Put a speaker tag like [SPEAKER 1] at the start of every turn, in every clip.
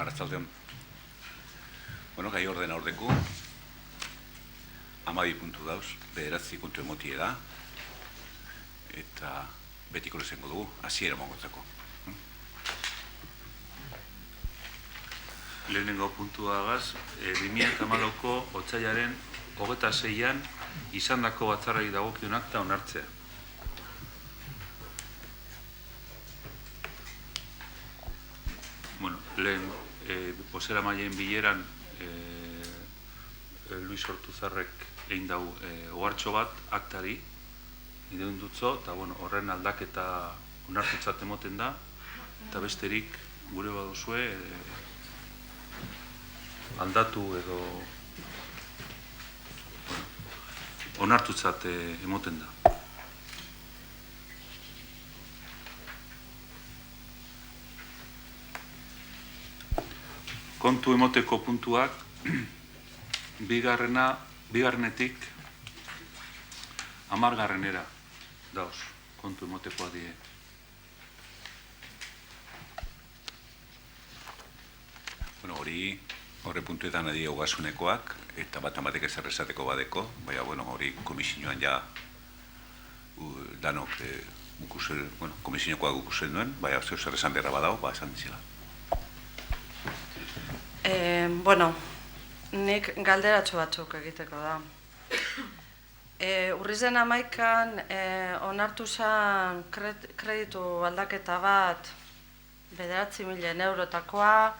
[SPEAKER 1] arratzaldeon. Gai ordena ordeku, 12 puntu dauz, 9 puntu emotie da, eta betiko lezengo dugu, hasiera mongotzako.
[SPEAKER 2] Lehenengo puntuagaz, 2008ko otsailaren 26an izandako batzarrari dagokionak eta onartzea. Lehen bozeramaileen bileran Luis Ortuzarrek egin dau ohartxo bat aktari ideun dutzo, eta horren aldaketa onartutzat emoten da, eta besterik gure baduzue aldatu edo onartutzat emoten da. Kontu emoteko puntuak, bigarrenetik 10. dauz, kontu emotekoa die.
[SPEAKER 1] Horre puntuetan adi hogasunekoak, eta bat amatek ezer esateko badeko, baina hori komisioan ja danok komisiokoak gukusen duen, baina zer esan beharra badao, esan dizela.
[SPEAKER 3] Nik galderatxo batzuk egiteko da. Urrizen 11an onartu zen kreditu aldaketa bat 9.000 eurotakoa,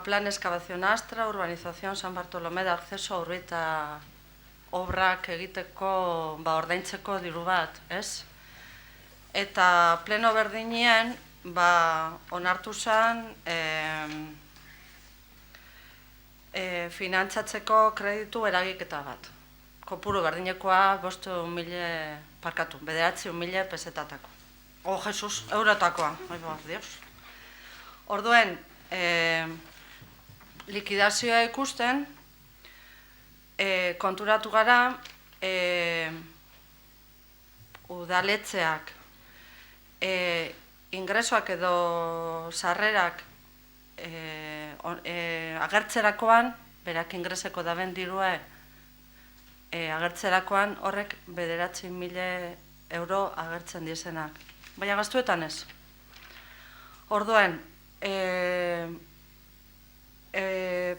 [SPEAKER 3] plan excavación Astra, urbanización San Bartolomé de acceso a Urbita obrak egiteko, ordaintzeko diru bat, ez? Eta pleno berdinien, onartu zen finantzatzeko kreditu eragiketa bat. Kopuru berdinekoa 9.000 pesetatako. Jesus, eurotakoa. Orduen, likidazioa ikusten, konturatu gara, udaletzeak, ingresoak edo sarrerak agertzerakoan, berak ingreseko daben dirua agertzerakoan horrek 9.000 euro agertzen dizenak. Baina gastuetan ez. Orduen,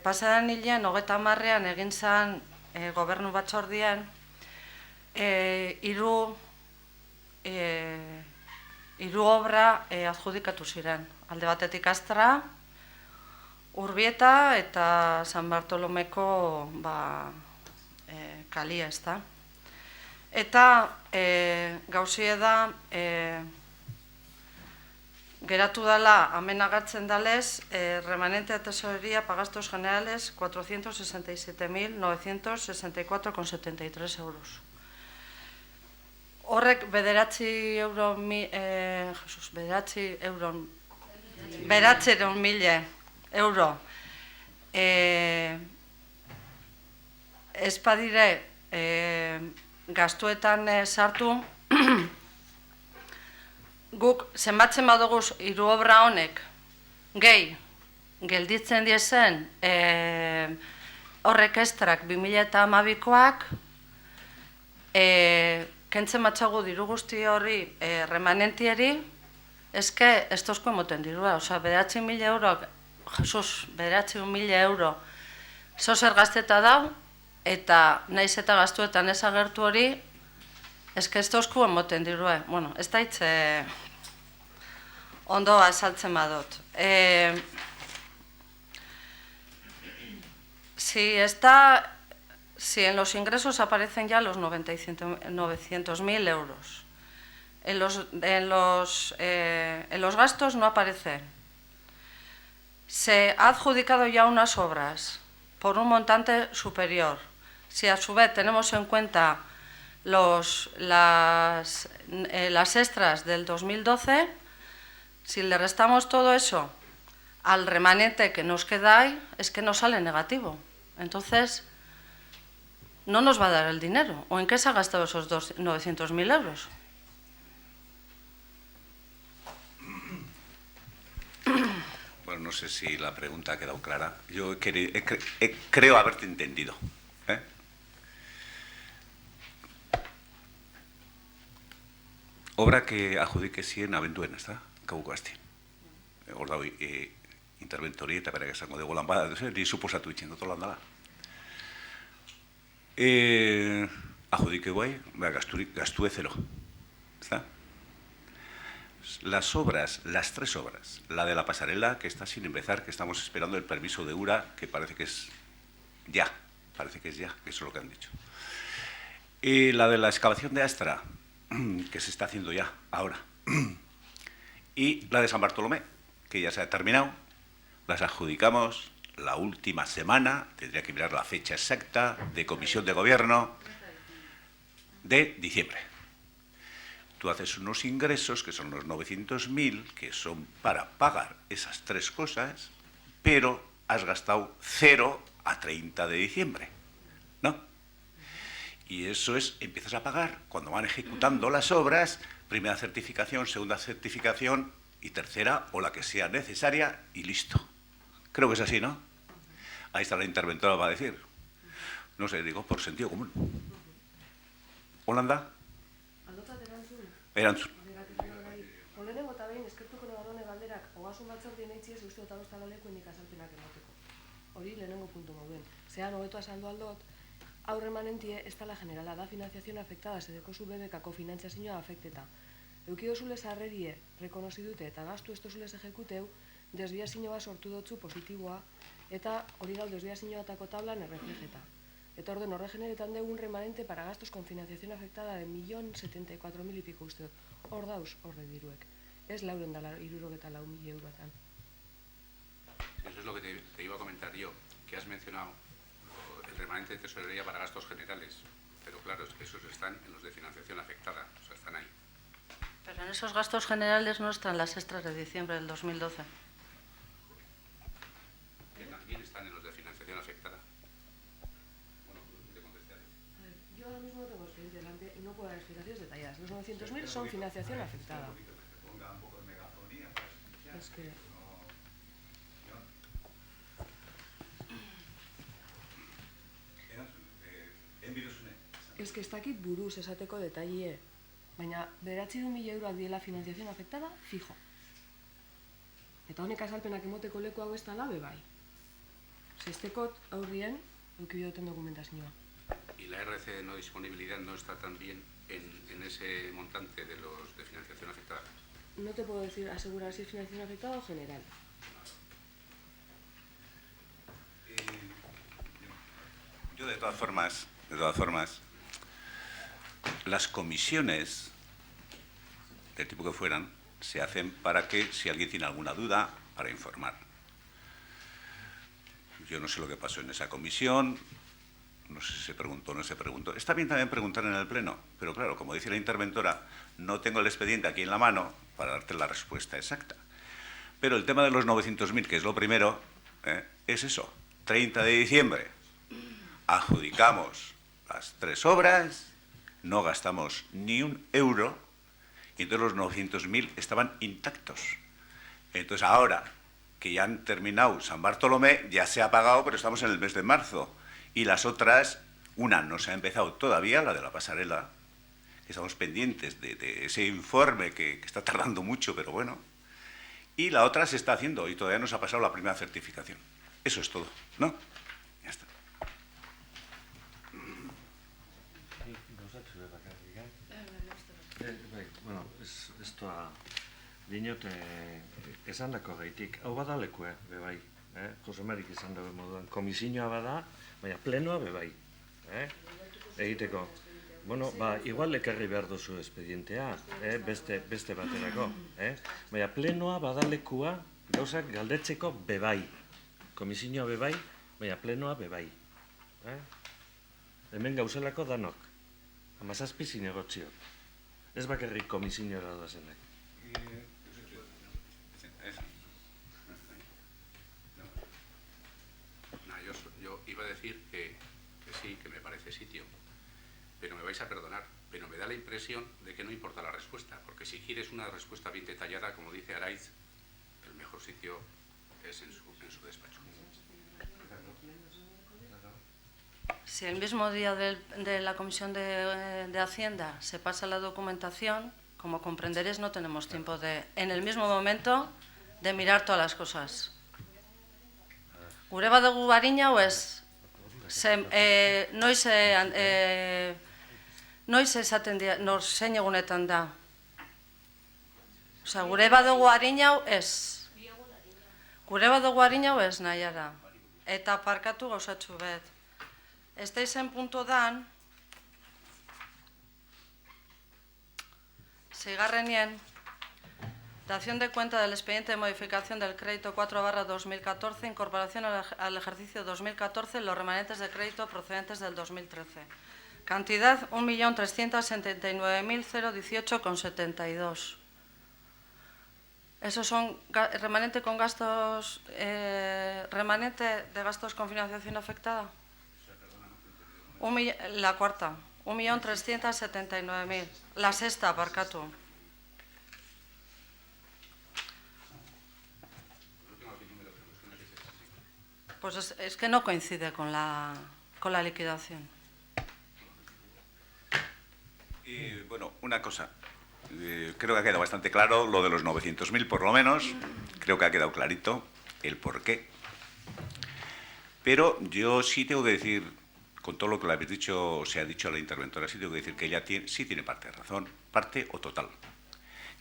[SPEAKER 3] pasadan hilean 30an egin zen gobernu batzordian hiru obra adjudikatu ziren. Alde batetik Astra, Urbieta eta San Bartolomeko kalia, ez da. Eta gauzie da, geratu dela, hemen agertzen dalez, remanente de tesorería para gastos generales 467.964,73 euros. Horrek 900.000 euro ez badire gastuetan sartu, guk zenbatzen baduguz hiru obra honek gehi gelditzen diezen horrek estrak 2012koak kentzen batzagu diru guzti horri remanentieri eske ez tozko emoten dirua, 9.000 euroak, Jesus, 9.000 euro zozer gazteta dau, eta naiz eta gastuetan ez agertu hori, eske ez tozko emoten dirua. Ez da hitz ondo azaltzen badot. Si en los ingresos aparecen ya los 900.000 euros, en los gastos no aparecen. Se ha adjudicado ya unas obras por un montante superior. Si a su vez tenemos en cuenta las extras del 2012, si le restamos todo eso al remanente que nos queda ahí, es que nos sale negativo. Entonces, no nos va a dar el dinero. ¿O en qué se ha gastado esos 900.000 euros?
[SPEAKER 1] Bueno, no sé si la pregunta ha quedado clara. Yo creo haberte entendido. Obra que adjudique zien abenduena, ezta? Kauko asti. Hor dago interventori eta berak esango dugu lan bada, ni suposatu itzen dut lan dela. Adjudique guai, gastue cero. ¿Está? Las obras, las 3 obras, la de la pasarela, que está sin empezar, que estamos esperando el permiso de URA, que parece que es ya, que eso es lo que han dicho. Y la de la excavación de Astra, que se está haciendo ya, ahora. Y la de San Bartolomé, que ya se ha terminado, las adjudicamos la última semana, tendría que mirar la fecha exacta, de comisión de gobierno, de diciembre. Tú haces unos ingresos, que son los 900.000, que son para pagar esas 3 cosas, pero has gastado 0 a 30 de diciembre, ¿no? Y eso es, empiezas a pagar cuando van ejecutando las obras, primera certificación, segunda certificación y tercera, o la que sea necesaria, y listo. Creo que es así, ¿no? Ahí está la interventora para decir. No sé, digo, por sentido común. Holanda? Erantzun.
[SPEAKER 4] Lehenengo eta behin, eskertuko nabarone galderak, ogasun batzordien eitziez, uste eta bostala lekuenik azalpenak emoteko. Hori lehenengo puntu moduen. Zean, hobeto azaldu aldot, aurre manentie, ez tala generala da financiación afectada, sedeko zu bebekako finantziazioa afekteta. Eukidozule sarrerie, rekonozi dute eta gastu ez dozulez ejekuteu, desbiazioa sortu dotzu positiboa, eta hori dau desbiazioatako tablan erreflejeta. Eta orden horre generetan dugu un remanente para gastos con financiación afectada de 1.074.000 y pico uste dut. Hor dauz, horre diruek. Ez lauren dala 64.000 eurotan.
[SPEAKER 1] Eso es lo que te iba a comentar yo, que has mencionado el remanente de tesorería para gastos generales. Pero claro, es que esos están en los de financiación afectada, o sea, están ahí.
[SPEAKER 3] Pero en esos gastos generales no están las extras de diciembre del 2012.
[SPEAKER 1] Que también están en los de financiación afectada.
[SPEAKER 4] Yo ahora mismo no tengo expediente delante y no puedo dar explicaciones detalladas. Los 900.000 son financiación afectada. Es que... Es que ez dakit buruz esateko detailie, baina 900.000 euroak diela financiación afectada, fijo. Eta honek azalpenak emoteko leku hau ez dala bebai. Zestekot aurrien eukibioten dokumentazioa.
[SPEAKER 1] ¿Y la RC de no disponibilidad no está también en ese montante de los de financiación afectada?
[SPEAKER 4] No te puedo decir asegurar si es financiación afectada o general.
[SPEAKER 1] Yo de todas formas, las comisiones, del tipo que fueran, se hacen para que, si alguien tiene alguna duda, para informar. Yo no sé lo que pasó en esa comisión, no sé si se preguntó o no se preguntó. Está bien también preguntar en el Pleno, pero claro, como dice la interventora, no tengo el expediente aquí en la mano para darte la respuesta exacta. Pero el tema de los 900.000, que es lo primero, es eso. 30 de diciembre, adjudicamos las 3 obras, no gastamos ni un euro, y entonces los 900.000 estaban intactos. Entonces ahora que ya han terminado San Bartolomé, ya se ha pagado, pero estamos en el mes de marzo. Y las otras, una no se ha empezado todavía, la de la pasarela, que estamos pendientes de ese informe que está tardando mucho, pero bueno. Y la otra se está haciendo y todavía no se ha pasado la primera certificación. Eso es todo, ¿no? Ya está.
[SPEAKER 5] Bueno, esto a dinot esan dako gaitik. Hau bada lekue, bebai. Jose Marik izan dago moduan. Komisioa bada, baina plenoa bebai. Egiteko. Bueno, igual ekarri behar duzu espedientea, beste baterako. Baina plenoa bada lekua gauzak galdetzeko bebai. Komisioa bebai, baina plenoa bebai. Hemen gauzelako danok. 17 zinegotziok. Ez bakarrik komisioa da zenek.
[SPEAKER 1] Yo iba a decir que sí, que me parece sitio, pero me vais a perdonar, pero me da la impresión de que no importa la respuesta, porque si quieres una respuesta bien detallada, como dice Araiz, el mejor sitio Es en su despacho.
[SPEAKER 3] Si el mismo día de la Comisión de Hacienda se pasa la documentación, como comprenderéis, no tenemos tiempo en el mismo momento de mirar todas las cosas. Gure badugu arina ez, noiz esaten dira, zein egunetan da. Osea, gure badugu arina ez. Gure badugu arina ez, nahiara. Eta parkatu gauzatxu bet. Estáis en punto dan, seigarrenien, dación de cuenta del expediente de modificación del crédito 4/2014, incorporación al ejercicio 2014, los remanentes de crédito procedentes del 2013. Cantidad 1.379.018,72. Esos son remanente con gastos, remanente de gastos con financiación afectada. La cuarta, 1.379.000. La sexta, barkatu. Pues es que no coincide con la liquidación.
[SPEAKER 1] Y bueno, una cosa. Creo que ha quedado bastante claro lo de los 900.000 por lo menos. Creo que ha quedado clarito el porqué. Pero yo sí tengo que decir, con todo lo que le habéis dicho, o se ha dicho a la interventora, sí tengo que decir que ella sí tiene parte de razón, parte o total.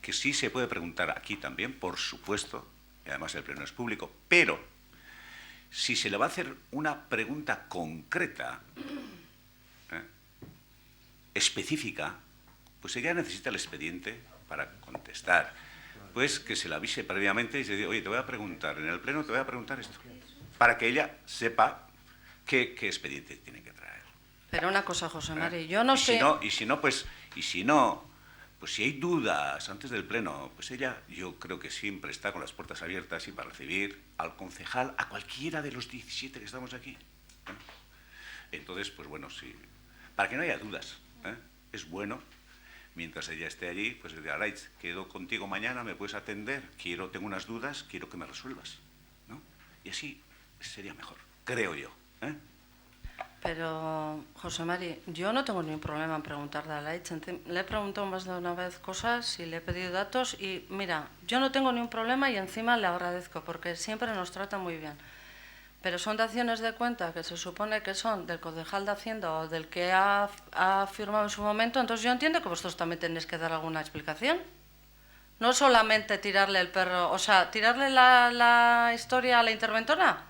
[SPEAKER 1] Que sí se puede preguntar aquí también, por supuesto, y además el pleno es público, pero si se le va a hacer una pregunta concreta, específica, pues ella necesita el expediente para contestar. Pues que se la avise previamente y se diga, oye, te voy a preguntar, en el pleno te voy a preguntar esto, para que ella sepa qué expediente tiene que traer.
[SPEAKER 3] Pero una cosa, José Mari, yo no sé...
[SPEAKER 1] Y si no, pues si hay dudas antes del pleno, pues ella, yo creo que siempre está con las puertas abiertas y para recibir al concejal, a cualquiera de los 17 que estamos aquí. Entonces, pues bueno, sí, para que no haya dudas, es bueno, mientras ella esté allí, pues decir, Araitz, quedo contigo mañana, me puedes atender, tengo unas dudas, quiero que me resuelvas, ¿no? Y así sería mejor, creo yo.
[SPEAKER 3] Pero, José Mari, yo no tengo ningún problema en preguntarle a Araitz. Le he preguntado más de una vez cosas y le he pedido datos y, mira, yo no tengo ningún problema y encima le agradezco porque siempre nos trata muy bien. Pero son daciones de cuenta que se supone que son del concejal de Hacienda o del que ha firmado en su momento, entonces yo entiendo que vosotros también tenéis que dar alguna explicación. No solamente tirarle el perro, o sea, tirarle la historia a la interventora.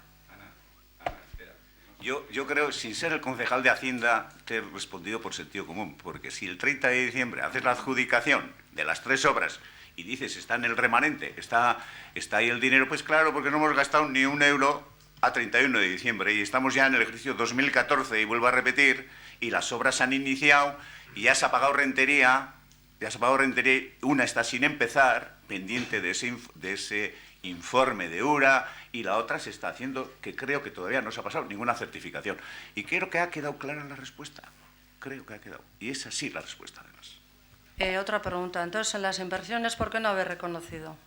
[SPEAKER 1] Yo creo, sin ser el concejal de Hacienda, te he respondido por sentido común, porque si el 30 de diciembre haces la adjudicación de las 3 obras y dices está en el remanente, está ahí el dinero, pues claro, porque no hemos gastado ni un euro a 31 de diciembre y estamos ya en el ejercicio 2014 y vuelvo a repetir, y las obras se han iniciado y ya se ha pagado rentería, una está sin empezar, pendiente de ese informe de URA, y la otra se está haciendo, que creo que todavía no se ha pasado ninguna certificación. Y creo que ha quedado clara la respuesta. Creo que ha quedado. Y es así la respuesta, además.
[SPEAKER 3] Otra pregunta. Entonces, en las inversiones, ¿por qué no habéis reconocido?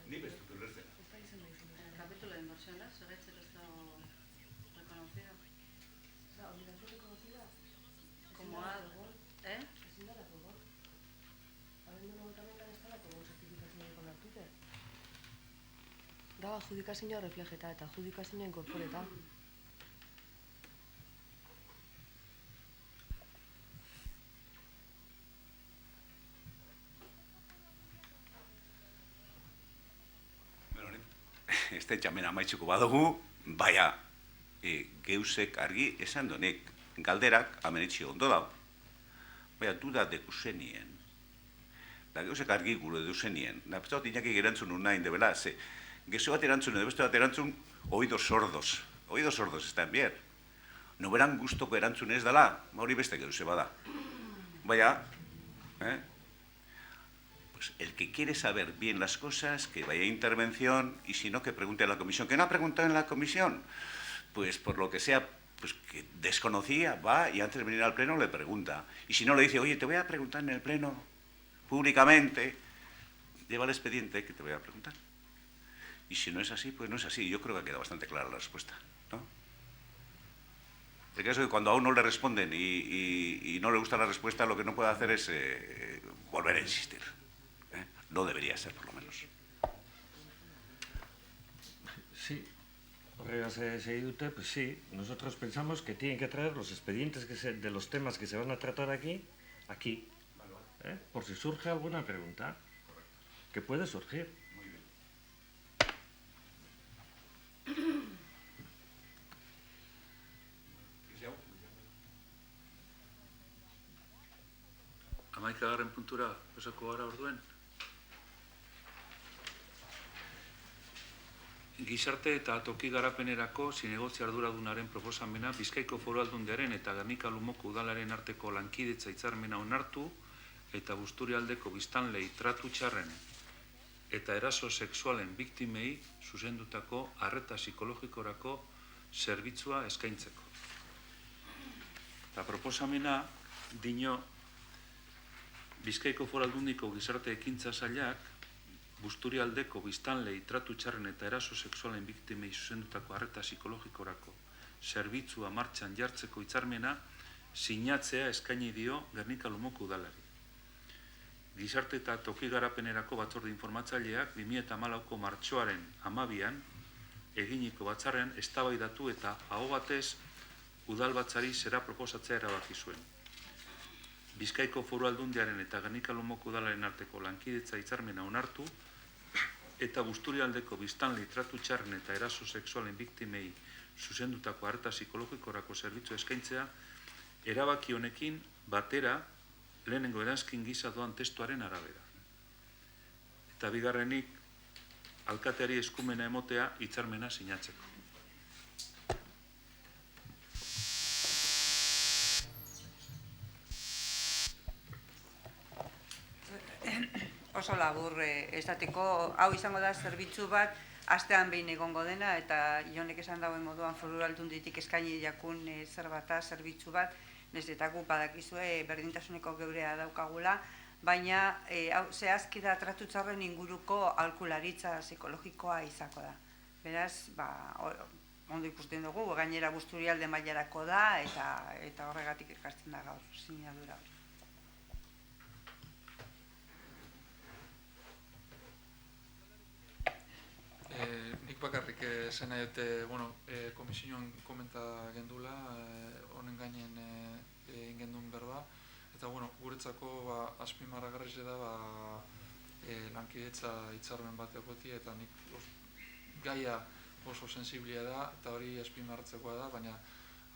[SPEAKER 3] El capítulo de inversiones, ¿se ve que está reconocido?
[SPEAKER 4] La obligación reconocida,
[SPEAKER 3] Como algo,
[SPEAKER 4] ezin da dago. Abenduan hogetamekan ez da dago zertifikazioa con Twitter. Da adjudikazioa reflejeta eta adjudikazioa inkorporeta.
[SPEAKER 1] Este txamen amaitzuko badugu, baina geusek argi esan donek, galderak amenetxe ondo dau, baina duda dekusenien, da geusek argi gure duzenien, da beste bat inakik erantzun nahi debela, ze gezo bat erantzun edo beste bat erantzun oídos sordos están bien, no beran gustoko erantzun ez dela, hori beste geuse bada, baina, el que quiere saber bien las cosas, que vaya a intervención y si no, que pregunte a la comisión. ¿Que no ha preguntado en la comisión? Pues por lo que sea, pues que desconocía, va y antes de venir al pleno le pregunta. Y si no le dice, oye, te voy a preguntar en el pleno, públicamente, lleva el expediente que te voy a preguntar. Y si no es así, pues no es así. Yo creo que ha quedado bastante clara la respuesta, ¿no? El caso es que cuando a uno le responden y no le gusta la respuesta, lo que no puede hacer es volver a insistir. No debería ser, por lo menos.
[SPEAKER 5] Sí, horregaz egin dute, pues sí, nosotros pensamos que tienen que traer los expedientes de los temas que se van a tratar aquí, por si surge alguna pregunta, que puede surgir.
[SPEAKER 2] Hamaikagarren puntura pasako gara orduen. Gizarte eta toki garapenerako zinegotzi arduradunaren proposamena Bizkaiko Foru Aldundiaren eta Gernika Lumoko Udalaren arteko lankidetza hitzarmena onartu eta Busturialdeko biztanlei tratu txarren eta eraso sexualen biktimei zuzendutako arreta psikologikorako zerbitzua eskaintzeko. Eta proposamena dio Bizkaiko Foru Aldundiko Gizarte Ekintza Sailak Busturialdeko biztanlei tratu txarren eta eraso sexualen biktimei zuzendutako arreta psikologikorako zerbitzua martxan jartzeko hitzarmena sinatzea eskaini dio Gernika Lumoko Udalari. Gizarte eta toki garapenerako batzorde informatzaileak 2014ko martxoaren 12an eginiko batzarrean eztabaidatu eta aho batez udalbatzari zera proposatzea erabaki zuen. Bizkaiko Foru Aldundiaren eta Gernika Lumoko Udalaren arteko lankidetza hitzarmena onartu eta Busturialdeko biztanlei tratu txarren eta eraso sexualen biktimei zuzendutako arreta psikologikorako zerbitzu eskaintzea erabaki honekin batera lehenengo eranzkin gisa doan testuaren arabera. Eta bigarrenik, alkateari eskumena emotea hitzarmena sinatzeko.
[SPEAKER 6] Oso labur esateko, hau izango da zerbitzu bat, astean behin egongo dena, eta Jonek esan dauen moduan Foru Aldunditik eskaini jakun zer bata, zerbitzu bat, nezetako badakizue berdintasuneko geurea daukagula, baina zehazki da tratu txarren inguruko aholkularitza psikologikoa izako da. Beraz, ondo ikusten dugu, gainera Busturialde mailarako da, eta horregatik ekartzen da gaur sinadura hori.
[SPEAKER 7] Nik bakarrik esan nahi dute, komisioan komenta gendula, honen gainen egin gendun berba, eta guretzako azpimarragarriz da lankidetza hitzarmen bat egoti, eta nik gaia oso sensiblia da, eta hori azpimarratzekoa da, baina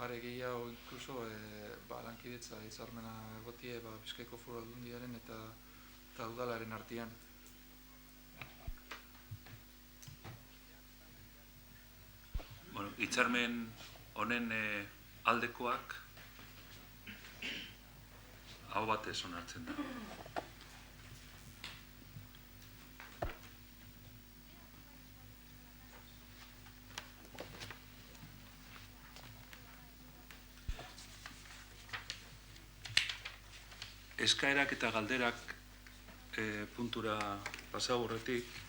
[SPEAKER 7] are gehiago inkluso lankidetza hitzarmena egoti Bizkaiko Foru Aldundiaren eta udalaren artean.
[SPEAKER 2] Hitzarmen honen aldekoak aho batez onartzen da. Eskaerak eta galderak puntura pasa aurretik,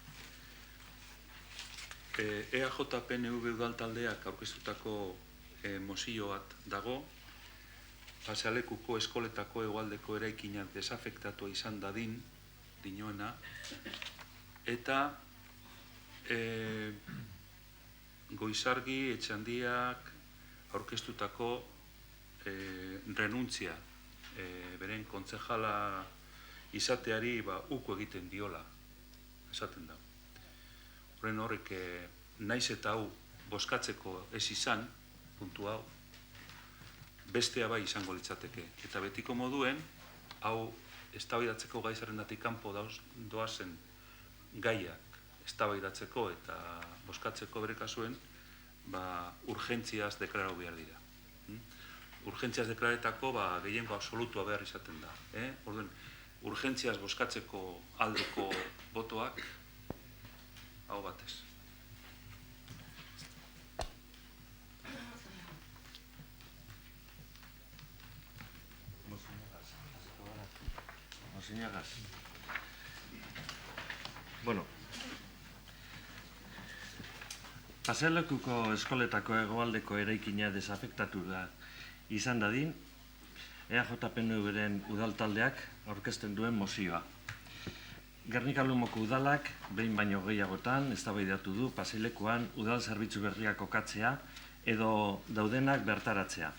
[SPEAKER 2] EAJ-PNV udaltaldeak aurkeztutako mozio bat dago, Pasealekuko eskoletako hegoaldeko eraikinak desafektatua izan dadin, dinoena, eta Goizargi Etxandiak aurkeztutako renuntzia, beren kontzejala izateari uko egiten diola, esaten da. Horren horrek, naiz eta hau bozkatzeko ez izan, puntu hau, bestea bai izango litzateke. Eta betiko moduen, hau eztabaidatzeko gai zerrendatik kanpo doazen gaiak eztabaidatzeko eta bozkatzeko bere kasuen, urgentziaz deklaratu behar dira. Urgentziaz deklaretako gehiengo absolutua behar izaten da. Orduan, urgentziaz bozkatzeko aldeko botoak, hau batez.
[SPEAKER 5] Moziñagaz. Bueno, Pasealekuko eskoletako hegoaldeko eraikina desafektatu da izan dadin, EAJ-PNV-ren udaltaldeak aurkezten duen mozioa. Gernika-Lumoko udalak behin baino gehiagotan eztabaidatu du pasealekuan udal zerbitzu berriak kokatzea edo daudenak bertaratzea.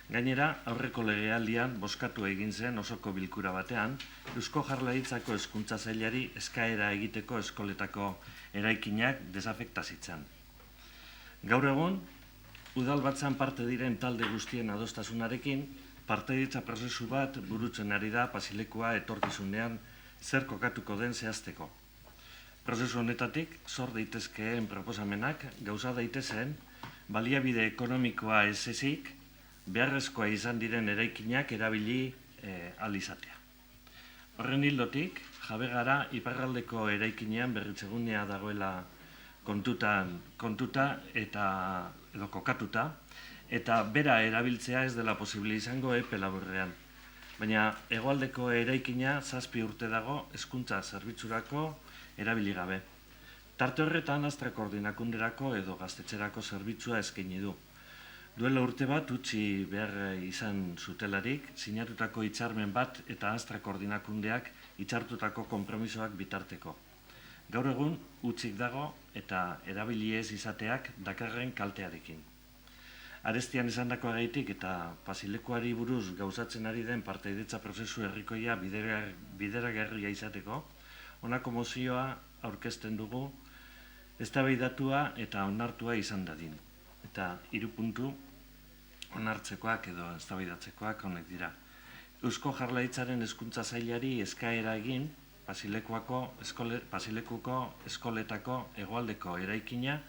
[SPEAKER 5] Gainera, aurreko legealdian bozkatu egin zen osoko bilkura batean, Eusko Jaurlaritzako Hezkuntza Sailari eskaera egiteko eskoletako eraikinak desafekta zitzan. Gaur egun, udal batzan parte diren talde guztien adostasunarekin, partaidetza prozesu bat burutzen ari da pasealekua etorkizunean zer kokatuko den zehazteko. Prozesu honetatik, sor daitezkeen proposamenak gauza daitezen, baliabide ekonomikoa ez ezik, beharrezkoa izan diren eraikinak erabili ahal izatea. Horren hildotik, jabe gara iparraldeko eraikinean berritzegunea dagoela kontuta edo kokatuta, eta bera erabiltzea ez dela posible izango epe laburrean. Baina hegoaldeko eraikina 7 urte dago hezkuntza zerbitzurako erabili gabe. Tarte horretan Astra koordinakunderako edo gaztetxerako zerbitzua eskaini du. Duela urte bat utzi behar izan zutelarik, sinatutako hitzarmen bat eta Astra koordinakundeak hitzartutako konpromisoak bitarteko. Gaur egun utzik dago eta erabili ez izateak dakarren kaltearekin. Arestian esandakoagaitik eta pasealekuari buruz gauzatzen ari den partaidetza prozesu herrikoia bideragarria izateko, honako mozioa aurkezten dugu eztabaidatua eta onartua izan dadin. Eta 3 puntu onartzekoak edo eztabaidatzekoak honek dira. Eusko Jaurlaritzaren Hezkuntza Sailari eskaera egin pasealekuko eskoletako hegoaldeko eraikina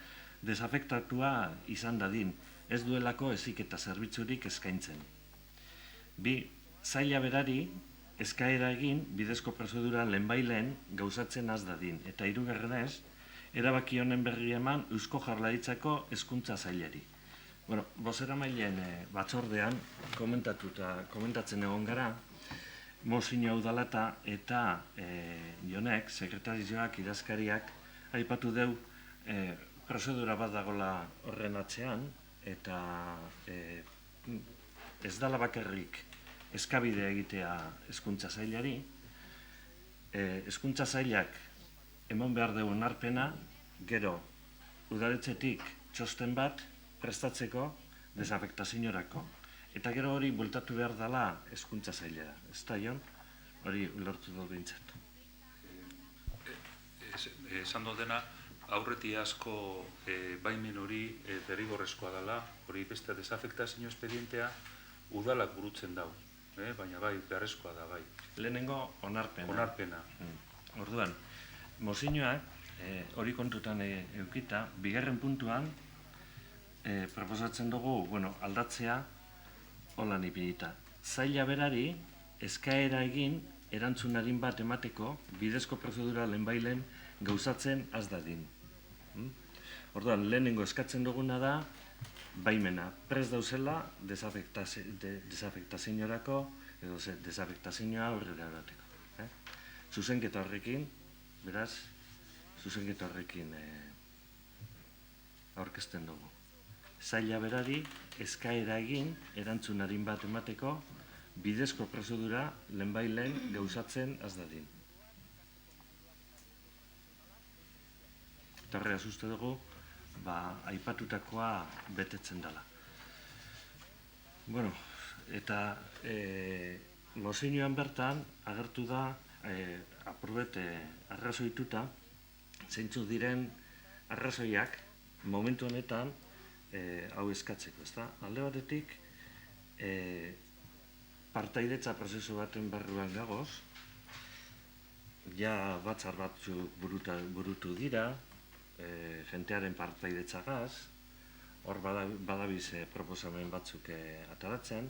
[SPEAKER 5] desafektatua izan dadin, ez duelako heziketa zerbitzurik eskaintzen. 2. Saila berari eskaera egin bidezko prozedura lehenbailen gauzatzen az dadin. Eta 3. Erabaki honen berri eman Eusko Jaurlaritzako Hezkuntza Sailari. Bueno, bozeramaileen batzordean komentatzen egon gara, mozio udalata eta jonek, sekretarizoak, idazkariak, aipatu deu prozedura bat dagoela horren atzean, eta ez dala bakarrik eskabide egitea Hezkuntza Sailari, Hezkuntza Sailak eman behar dugu onarpena, gero udaletxetik txosten bat prestatzeko desafektaziorako. Eta gero hori bueltatu behar dela Hezkuntza Sailera. Ez da, Jon? Hori lortu dut bintzat.
[SPEAKER 2] Esan dena, aurreti asko baimen hori derrigorrezkoa dela, hori beste desafektazio espedientea udalak burutzen dau, baina bai, beharrezkoa da bai.
[SPEAKER 5] Lehenengo onarpena.
[SPEAKER 2] Onarpena.
[SPEAKER 5] Orduan, mozioak hori kontutan eukita, 2. puntuan proposatzen dugu, aldatzea holan ipinita. Saila berari eskaera egin erantzunarin bat emateko bidezko prozedura lehenbailen gauzatzen az dadin. Orduan, lehenengo eskatzen duguna da baimena. Prest dauzela desafektazioarako edo desafektazioa aurrera erateko. Zuzenketa horrekin, beraz, zuzenketa horrekin aurkezten dugu. Saila berari eskaera egin erantzunarin bat emateko bidezko prozedura lehenbailen gauzatzen az dadin. Eta horreaz uste dugu, aipatutakoa betetzen dela. Bueno, eta mozioan bertan agertu da, apurbet arrazoituta, zeintzuk diren arrazoiak momentu honetan hau eskatzeko, ezta? Alde batetik, partaidetza prozesu baten barruan gagoz, ja batzar batzuk burutu dira, jentearen partaidetzagaz, hor badabiz proposamen batzuk ataratzen,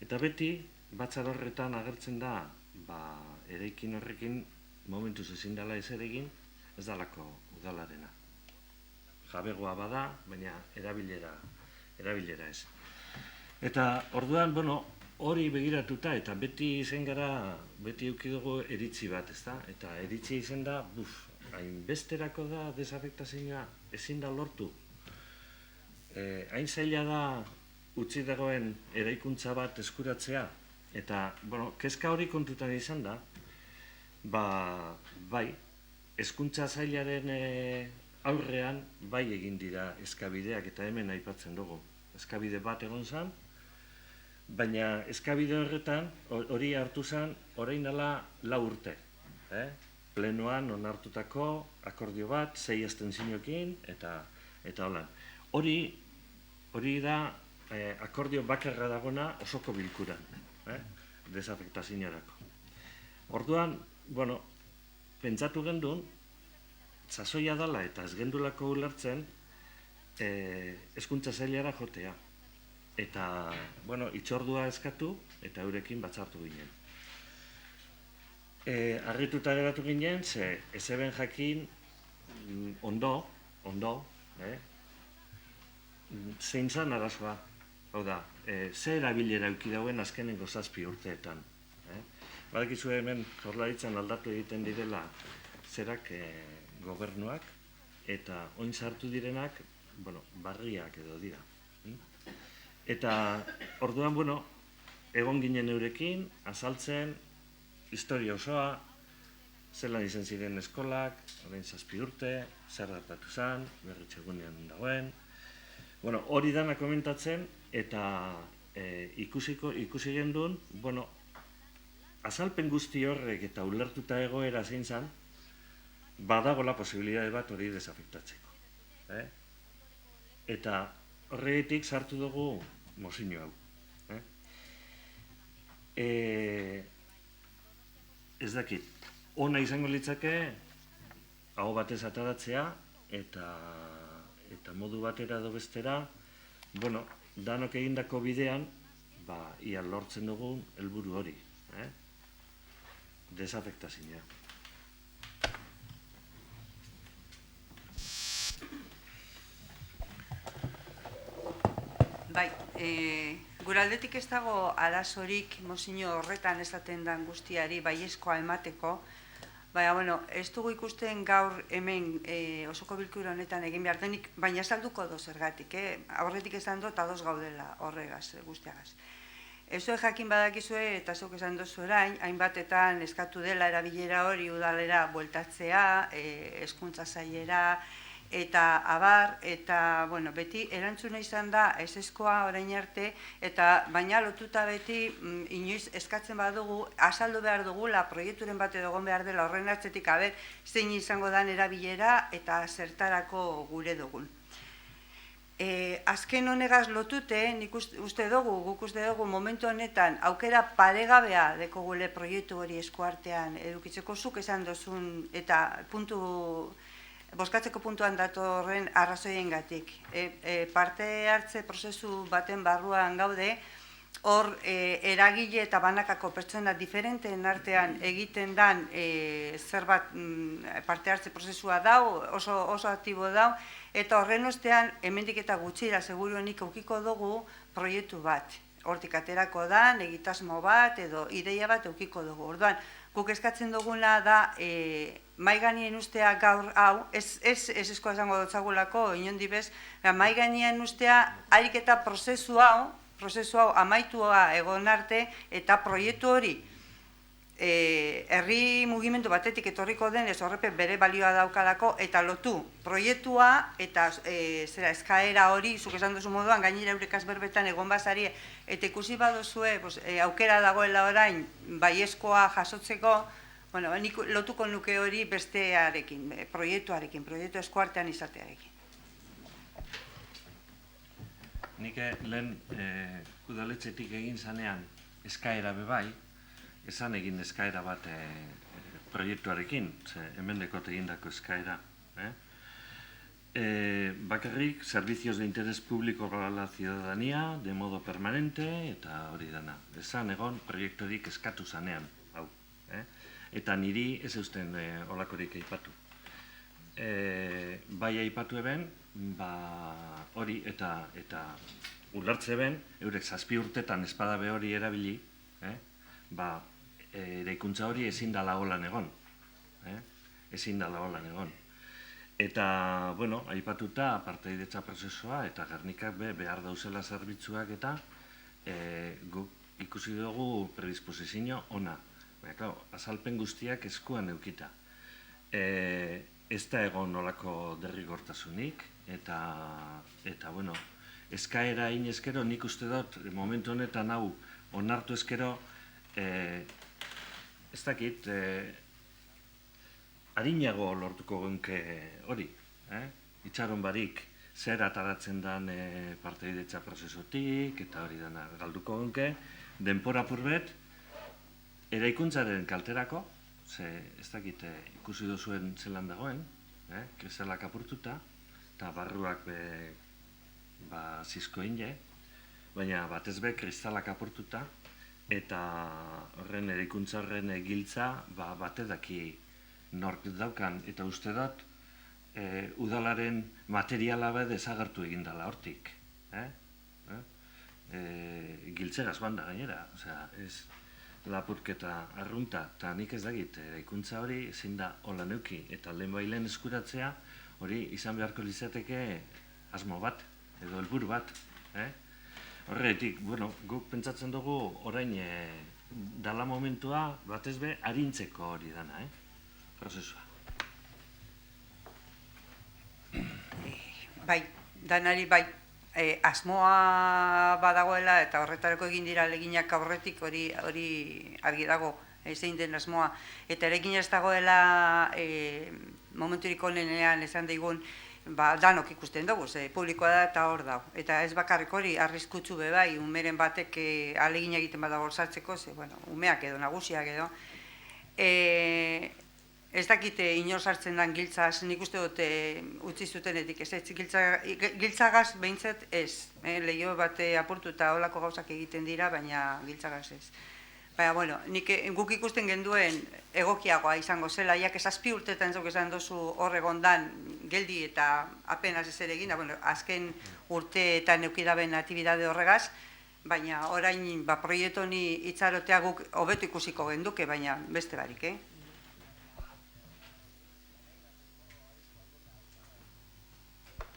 [SPEAKER 5] eta beti batzar horretan agertzen da, eraikin horrekin momentuz ezin dela ezer egin, ez dalako udalarena. Jabegoa bada, baina erabilera ez. Eta orduan, hori begiratuta, eta beti izen gara, beti eduki dugu eritzi bat, ezta? Eta eritzi izen da, hainbesterako da desafektazioa ezin da lortu. Hain zaila da utzi dagoen eraikuntza bat eskuratzea, eta, kezka hori kontutan izan da, bai, hezkuntza sailaren aurrean bai egin dira eskabideak, eta hemen aipatzen dugu. Eskabide bat egon zen, baina eskabide horretan hori hartu zen orain dela 4 urte. Plenoan onartutako akordio bat, 6 abstentzioekin, eta holan. Hori da akordio bakarra dagona osoko bilkuran, desafektazioarako. Orduan, pentsatu gendun, sasoia dela eta ez gendulako ulertzen hezkuntza sailara jotea. Eta, hitzordua eskatu eta eurekin batzartu ginen. Harrituta geratu ginen, ze ez eben jakin ondo, zein zan arazoa. Hau da, ze erabilera eduki dauen azkenengo 7 urteetan. Badakizue hemen Jaurlaritzan aldatu egiten direla zerak gobernuak, eta oin sartu direnak, barriak edo dira. Eta orduan, egon ginen eurekin, azaltzen, historia osoa, zelan izan ziren eskolak, orain 7 urte, zer gertatu zen, berritzegunean dagoen. Hori dana komentatzen, eta ikusi gendun, azalpen guzti horrek eta ulertuta egoera zein zen, badagola posibilitate bat hori desafektatzeko. Eta horregatik sartu dugu mozio hau. Ez dakit, ona izango litzake aho batez ateratzea eta modu batera edo bestera, danok egindako bidean, ia lortzen dugun helburu hori. Desafektazioa.
[SPEAKER 6] Bai, gure aldetik ez dago arazorik mozio horretan esaten den guztiari baiezkoa emateko, baina, ez dugu ikusten gaur hemen osoko bilkura honetan egin behar denik, baina salduko do zergatik, aurretik esan dut ados gaudela horregaz guztiagaz. Ezue jakin badakizue, eta zuk esan dozu orain, hainbatetan eskatu dela erabilera hori udalera bueltatzea, hezkuntza sailera, eta abar, eta beti erantzuna izan da ezezkoa orain arte, eta baina lotuta beti inoiz eskatzen badugu, azaldu behar dugula, proiekturen bat edo egon behar dela horren atzetik zein izango dan erabilera eta zertarako gure dugun. Azken honegaz lotute, guk uste dugu momentu honetan aukera paregabea dekogule proiektu hori eskuartean edukitzeko zuk esan dozun eta boskatzeko puntuan datorren arrazoiengatik. Parte hartze prozesu baten barruan gaude, hor eragile eta banakako pertsona diferenteen artean egiten dan zerbat parte hartze prozesua dau, oso aktibo dau, eta horren ostean, hemendik eta gutxira seguruenik eukiko dugu proiektu bat. Hortik aterako da, egitasmo bat edo ideia bat eukiko dugu. Orduan, guk eskatzen duguna da mai gainean ustea gaur hau, ez eskoa esango dotzagulako, inondi bez, mai gainean ustea harik eta prozesu hau amaitua egon arte eta proiektu hori herri mugimendu batetik etorriko denez horrepe bere balioa daukalako eta lotu proiektua eta eskaera hori, zuk esan duzu moduan, gainera eurekaz berbetan egon bazari eta ikusi baduzue aukera dagoela orain baiezkoa jasotzeko, nik lotuko nuke hori bestearekin, proiektu eskuartean izatearekin.
[SPEAKER 5] Nik lehen udaletxetik egin zanean eskaera bebai, esan egin eskaera bat proiektuarekin, hemen dekot egindako eskaera. Bakarrik, servicios de interés público para la ciudadanía, de modo permanente, eta hori dana. Esan egon proiektuarik eskatu zanean, hau. Eta niri ez eusten holakorik aipatu. Bai aipatu eben, hori eta ulertze ben, eurek 7 urtetan espada hori erabili, eraikuntza hori ezin dala holan egon. Ezin dala holan egon. Eta, bueno, aipatuta partaidetza prozesua eta Gernikak behar dauzela zerbitzuak eta guk ikusi dugu predisposizio ona. Baina, klaro, azalpen guztiak eskuan eukita. Ez da egon nolako derrigortasunik eta, bueno, eskaera inezkero nik uste dut momentu honetan hau onartu ezkero ez dakit harinago lortuko genke hori, itxaron barik zer ataratzen den partaidetza prozesutik eta hori dena galduko genke, denpora purbet, eraikuntzaren kalterako, ze ez dakit ikusi duzuen zelan dagoen, kristalak apurtuta, eta barruak zizko inge, baina batez be kristalak apurtuta, eta horren eraikuntza horren giltza bate daki nork daukan, eta uste dut udalaren materiala desagertu egindala hortik. Giltzegaz banda gainera, ez lapurketa arrunta, eta nik ez dakit, eraikuntza hori ezin da hola neuki, eta lehen eskuratzea hori izan beharko litzateke asmo bat, edo helburu bat. Horretik, guk pentsatzen dugu orain dala momentua batez be arintzeko hori dana, prozesua.
[SPEAKER 6] Bai, danari bai, asmoa badagoela eta horretarako egin dira aleginak aurretik hori argi dago zein den asmoa. Eta erekin ez dagoela momenturik onenean esan daigun danok ikusten dugu, publikoa da eta hor dago. Eta ez bakarrik hori arriskutsu bai, umeren batek alegin egiten badago sartzeko, umeak edo nagusiak edo. Ez dakite inor sartzen den giltzaz, nik uste dut utzi zutenetik, ez giltzagaz behintzat ez. Lehio bat apurtu eta holako gauzak egiten dira, baina giltzagaz ez. Baina, guk ikusten genduen egokiagoa izango zela, jak 7 urtetan zuk esan dozu hor egondan geldi eta apenas ez ere egin, azken urteetan eukidaben atibidade horregaz, baina orain proiektu honi itxarotea guk hobeto ikusiko genduke, baina beste barik,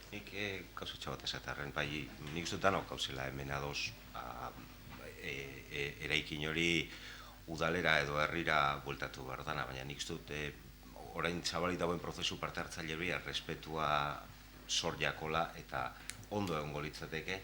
[SPEAKER 1] Nik gauzatxo bat esatarren, bai, nik uste danok gauzela hemen ados eraikin hori udalera edo herrira bueltatu behar dana, baina nik uste dut orain zabalik dagoen prozesu parte hartzaile hori errespetua zor jakola eta ondo egongo litzateke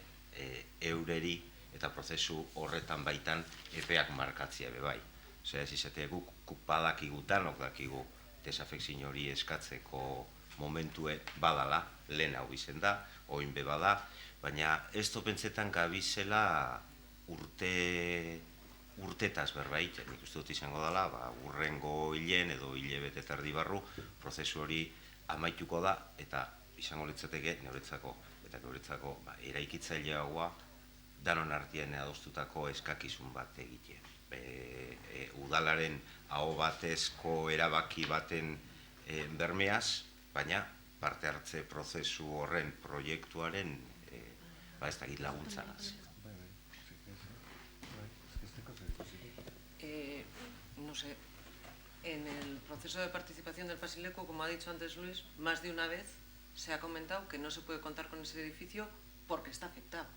[SPEAKER 1] eureri eta prozesu horretan baitan epeak markatzia bai. Osea, ez izatea guk badakigu, danok dakigu desafekzio hori eskatzeko momentue badala, lehen hau izen da, oin be bada, baina ez topentzetan gabizela urtetaz berbait, nik uste dut izango dela, urrengo hilen edo hilebete eta erdi barru, prozesu hori amaituko da, eta izango litzateke neuretzako, eraikitzaileagoa danon artean adostutako eskakizun bat egitea. Udalaren aho batezko erabaki baten bermeaz, baina parte hartze prozesu horren proiektuaren ez dakit laguntzanaz.
[SPEAKER 8] No sé, en el proceso de participación del Pasileco, como ha dicho antes Luis, más de una vez se ha comentado que no se puede contar con ese edificio porque está afectado.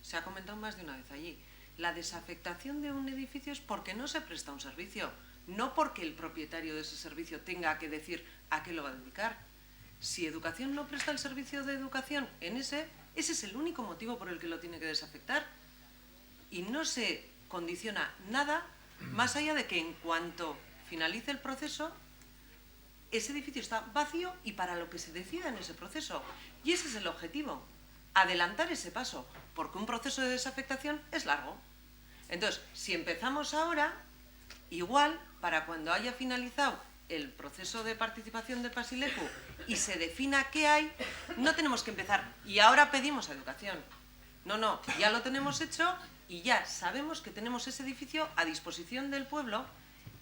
[SPEAKER 8] Se ha comentado más de una vez allí. La desafectación de un edificio es porque no se presta un servicio, no porque el propietario de ese servicio tenga que decir a qué lo va a dedicar. Si educación no presta el servicio de educación en ese es el único motivo por el que lo tiene que desafectar. Y no se condiciona nada más allá de que en cuanto finalice el proceso, ese edificio está vacío y para lo que se decida en ese proceso. Y ese es el objetivo, adelantar ese paso, porque un proceso de desafectación es largo. Entonces, si empezamos ahora, igual, para cuando haya finalizado el proceso de participación del Pasilecu y se defina qué hay, no tenemos que empezar. Y ahora pedimos educación. No, ya lo tenemos hecho y ya sabemos que tenemos ese edificio a disposición del pueblo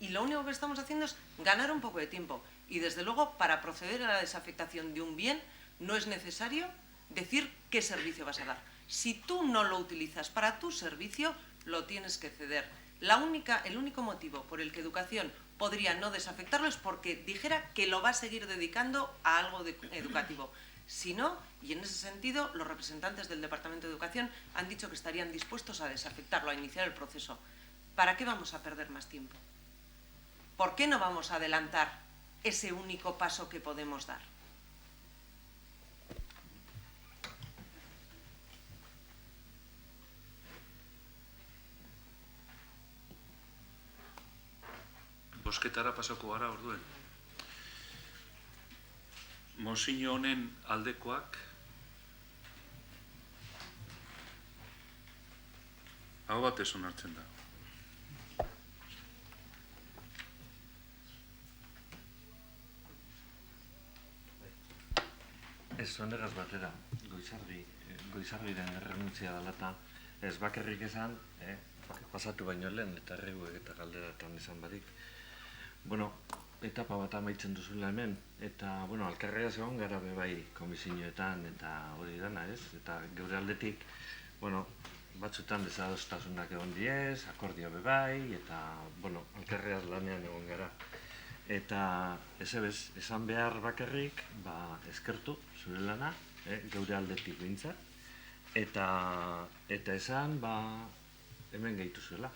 [SPEAKER 8] y lo único que estamos haciendo es ganar un poco de tiempo. Y desde luego, para proceder a la desafectación de un bien, no es necesario decir qué servicio vas a dar. Si tú no lo utilizas para tu servicio, lo tienes que ceder. El único motivo por el que educación podría no desafectarlo es porque dijera que lo va a seguir dedicando a algo educativo. Si no, y en ese sentido, los representantes del Departamento de Educación han dicho que estarían dispuestos a desafectarlo, a iniciar el proceso. ¿Para qué vamos a perder más tiempo? ¿Por qué no vamos a adelantar ese único paso que podemos dar?
[SPEAKER 2] Bosketara pasako gara orduen. Mozio honen aldekoak aho batez onartzen da.
[SPEAKER 5] Ez honegaz batera, goizarbiren errenuntzia dela eta ez bakarrik esan, pasatu baino lehen eta erreguek eta galderatan izan barik. Bueno, etapa bat amaitzen duzula hemen, eta, bueno, alkarreaz egon gara bebai komisioetan eta hori dana, ez? Eta geure aldetik, bueno, batzutan desadostasunak egon diez, akordio bebai, eta, bueno, alkarreaz lanean egon gara. Eta, esan behar bakarrik, eskertu zure lana, geure aldetik behintzat, eta esan, hemen gehitu zuela,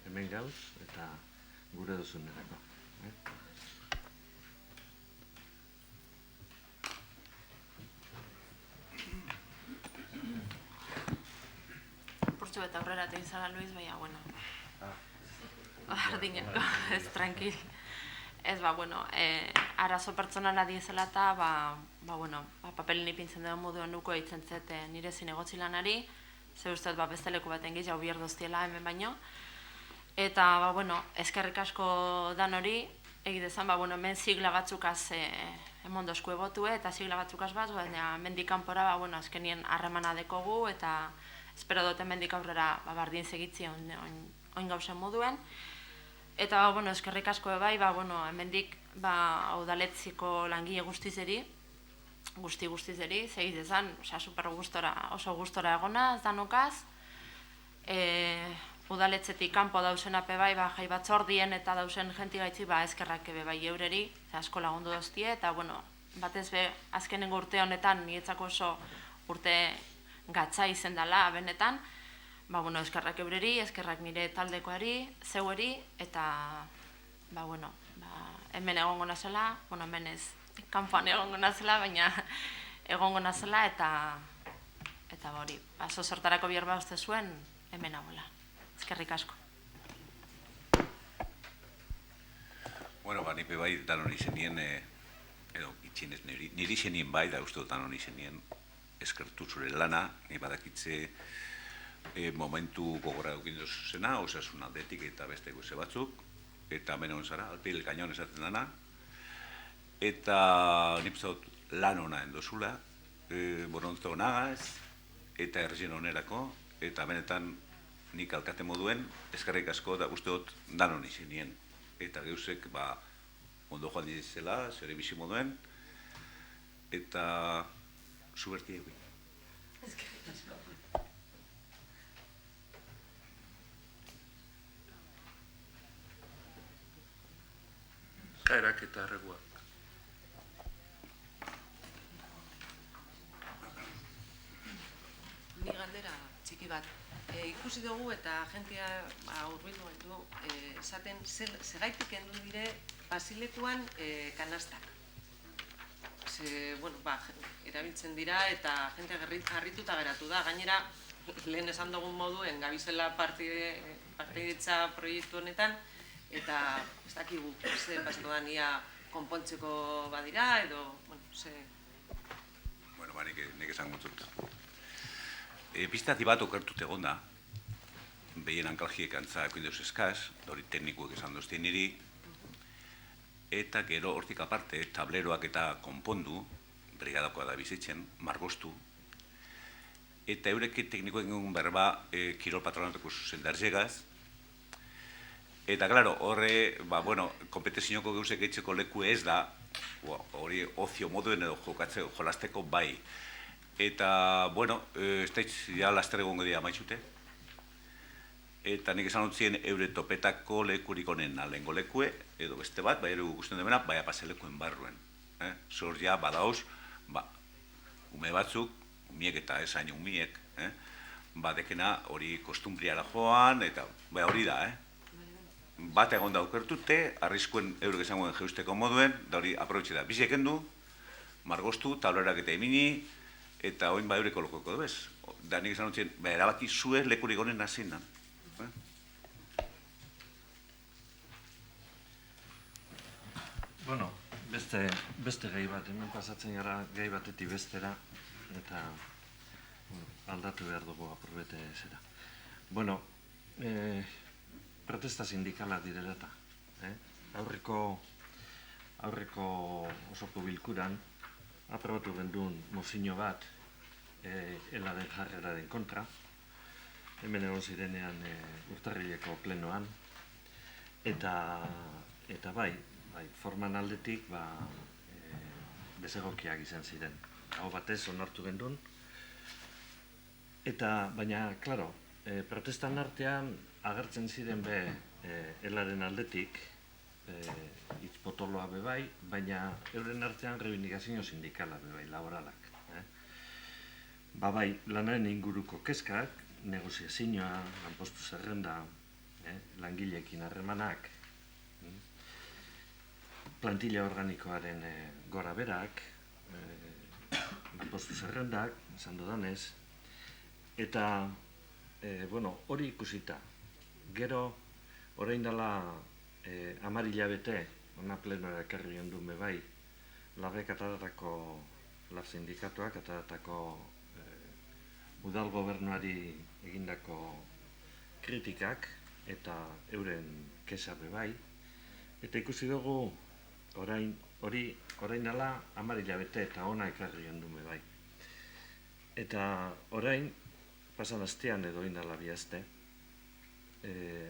[SPEAKER 5] hemen gauz, eta gure duzunerako.
[SPEAKER 9] Purtsu eta aurrera tein zara, Luis, baina, bueno. Ardineko, ez, tranquil. Ez, bueno, arazo pertsonala diezela eta, bueno, papelin ipintzen dugu moduan nuko eitzen zet nire zinegotzi lanari, ze ustez, besteleko baten gehiago bierdoztiela hemen baino. Eta, bueno, eskerrik asko dan hori, egidezan, bueno, hemen sigla batzukaz emondosku egotue, eta sigla batzukaz bat, baina mendik kanpora, bueno, azkenien harremana dekogu, eta espero dute mendik aurrera bardin segitzi oin gauzen moduen. Eta, bueno, eskerrik asko bai, bueno, hemendik udaletziko langile guztizeri, guztizeri, segidezan, super oso gustora egona, ez danokaz, udaletzetik kanpo dausen ape bai, jai batzordien eta dausen jenti gaitzi eskerrak ebe bai eureri, asko lagundu doztie, eta, bueno, batez be, azkenengo urte honetan, niretzako oso urte gatza izen dela, benetan, bueno, eskerrak eureri, eskerrak nire taldekoari, zeueri, eta, bueno, hemen egongo nazela, bueno, hemen ez, kanpoan egongo nazela, baina egongo nazela, eta hori, oso sortarako bierba uste zuen, hemen agoela. Eskerrik asko.
[SPEAKER 1] Bueno, nipe bai, danon izenien, edo, itxinez niri izenien bai, da uste dut danon izenien eskertu zure lana, ni badakitze momentu gogorra dukin duzuzena, osasun aldetik eta beste goze batzuk, eta hemen egon zara, alpil kainon esaten dana, eta nik dut lan hona endozula, borontze honagaz, eta errien onerako, eta benetan nik alkate moduen, eskerrik asko da uste dut danon izenien. Eta geuzek, ondo joan dizela, zere bizi moduen, eta zuberti egin.
[SPEAKER 8] Eskerrik asko.
[SPEAKER 2] Jaerak eta erreguak.
[SPEAKER 8] Ni galdera txiki bat. Ikusi dugu eta agentia hurbildu gaitu esaten segaitik kendu dire basilekuan kanastak. Bueno, erabiltzen dira eta agentia harrituta geratu da. Gainera, lehen esan dugun moduen gabizela partiditza proiektu honetan, eta ez dakigu, ze paskoan ia konpontzeko badira edo, bueno, ze...
[SPEAKER 1] Bueno, nik esan gutzut. Piztati bat okertut egon da, behien ankalgiek antza ekuindeus eskaz, hori teknikuek esan doztien niri, eta gero hortik aparte, tableroak eta konpondu, brigadakoa da bizitzen, margostu, eta eurek teknikoek egun berba kirol patronatuko zuzendarzegaz, eta, klaro, horre, bueno, kompetezioko geuzek etxeko leku ez da, hori ozio moduen edo jolasteko bai, Eta, bueno, ez da ja laster egongo dira maitxute. Eta nik esan dutzien eure topetako lekurik onena lehengo lekue, edo beste bat, bai ere gusten demena, bai apaselekuen barruen. Zor ja badauz, ume batzuk, umiek eta esain umiek, badekena hori kostumbriara joan, eta bai hori da, bat egon daukertute, arriskuen eurek esangoen jeusteko moduen, da hori aprobetxe da. Bizeken du, margostu, tablerak eta emini, eta oin ba eureko lokoko du bez. Da nik esan dutzen, erabaki zue lekurik honen nazin da.
[SPEAKER 5] Bueno, beste gai bat, hemen pasatzen gara gai batetik bestera, eta aldatu behar dugu apurbete zera. Bueno, protesta sindikala direla eta, aurreko osoko bilkuran, aprobatu gendun mozio bat, elaren jarreraren kontra, hemen egon zirenean urtarrileko plenoan, eta bai, forman aldetik desegokiak izan ziren. Hau batez onartu gendun. Eta, baina, klaro, protestan artean agertzen ziren be elaren aldetik, hitzpotoloa bebai, baina euren artean reivindikazio sindikala bebai, laboralak. Bai, lanaren inguruko kezkak, negoziazioa, lanpostu zerrenda, langileekin harremanak, plantilla organikoaren gora berak, lanpostu zerrendak, esan dudanez, eta, hori ikusita. Gero, orain dela 10 hilabete, ona plenoa ekarri gendun bebai, labek atadatako lab sindikatuak, atadatako udal gobernuari egindako kritikak, eta euren kesa bebai, eta ikusi dugu, orain dela 10 hilabete eta ona ekarri gendun bebai. Eta orain, pasan astean edo indala bihazte,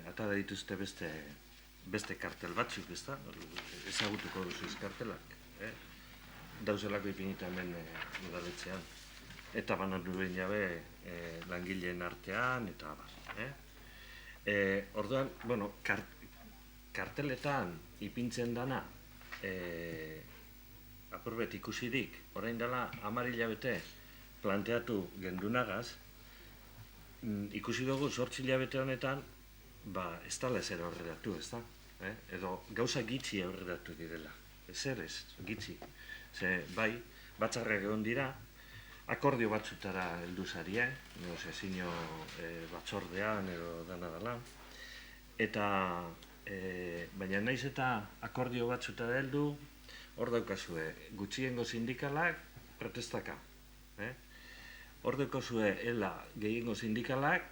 [SPEAKER 5] atada dituzte beste kartel batzuk, ezta? Ezagutuko duzu kartelak, dauzelako ipinita hemen udaletxean. Eta banan duen jabe langileen artean, eta abar. Orduan, karteletan ipintzen dana, apurbet ikusirik, orain dela 10 hilabete planteatu gendunagaz, ikusi dugu 8 hilabete honetan, ez dala ezer aurreratu, ez da? Edo gauza gitxi aurreratu direla. Ezer ez, gitxi. Ze, bai, batzarrak egon dira, akordio batzutara heldu zarie, negoziazio batzordean edo dana dela, eta baina naiz eta akordio batzutara heldu, hor daukazue, gutxiengo sindikalak protestaka. Hor daukazue, gehiengo sindikalak,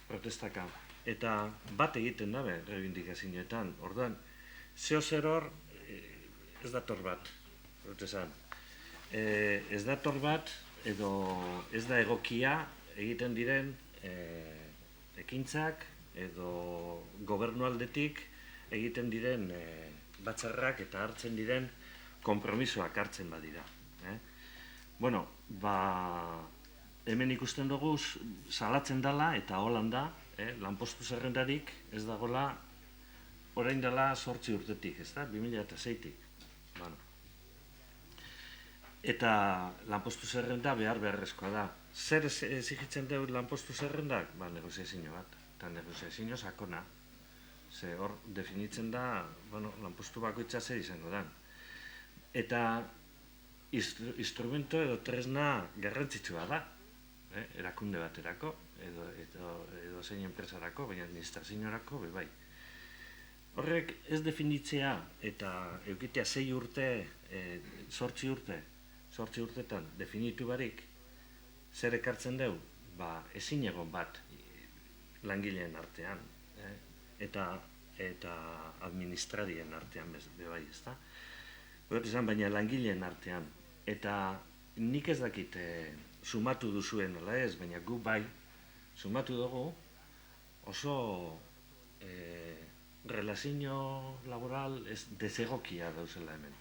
[SPEAKER 5] protestaka. Eta bat egiten dabe, reivindikazioetan. Orduan, zeo zer hor, ez dator bat, ez dator bat, edo ez da egokia egiten diren ekintzak, edo gobernu aldetik egiten diren batzarrak eta hartzen diren konpromisoak hartzen badira. Bueno, hemen ikusten dugu salatzen dela eta holan da, lanpostu zerrendarik ez dagoela orain dela 8 urtetik, ez da, 2006-tik. Eta lanpostu zerrenda beharrezkoa da. Zer exigitzen dugu lanpostu zerrendak? Negoziazio bat. Eta negoziazio sakona. Ze hor definitzen da, lanpostu bakoitza zer izango da. Eta instrumento edo tresna garrantzitsua da. Erakunde baterako, edo zein enpresarako, baina administrazioarako, bai. Horrek ez definitzea eta eukitea 6 urte, 8 urtetan definitu barik, zer ekartzen dugu? Ezin egon bat langileen artean, eta administradien artean bebai, ezta? Baina langileen artean, eta nik ez dakit sumatu duzuen ala ez, baina gu bai, sumatu dugu oso relazio laboral desegokia dauzela hemen.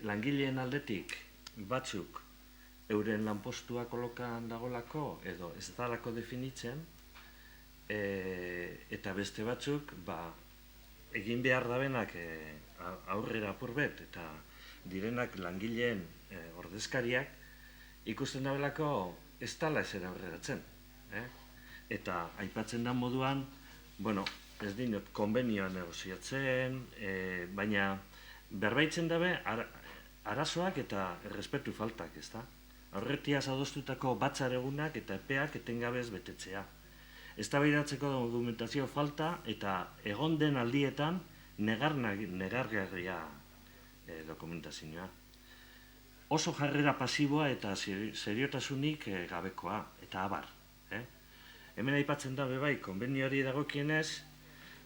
[SPEAKER 5] Langileen aldetik batzuk euren lanpostua kolokan dagolako edo ez dalako definitzen, eta beste batzuk egin behar dabenak aurrera apurbet eta direnak langileen ordezkariak ikusten dabelako ez dala ezer aurreratzen. Eta aipatzen da moduan, ez dinot konbenioa negoziatzen, baina berbaitzen dabe arazoak eta errespetu faltak, ez da? Aurretiaz adostutako batzar egunak eta epeak etengabez betetzea. Eztabaidatzeko dokumentazio falta eta egon den aldietan negargarria dokumentazioa. Oso jarrera pasiboa eta seriotasunik gabekoa, eta abar. Hemen aipatzen da bebai, konbenioari dagokienez,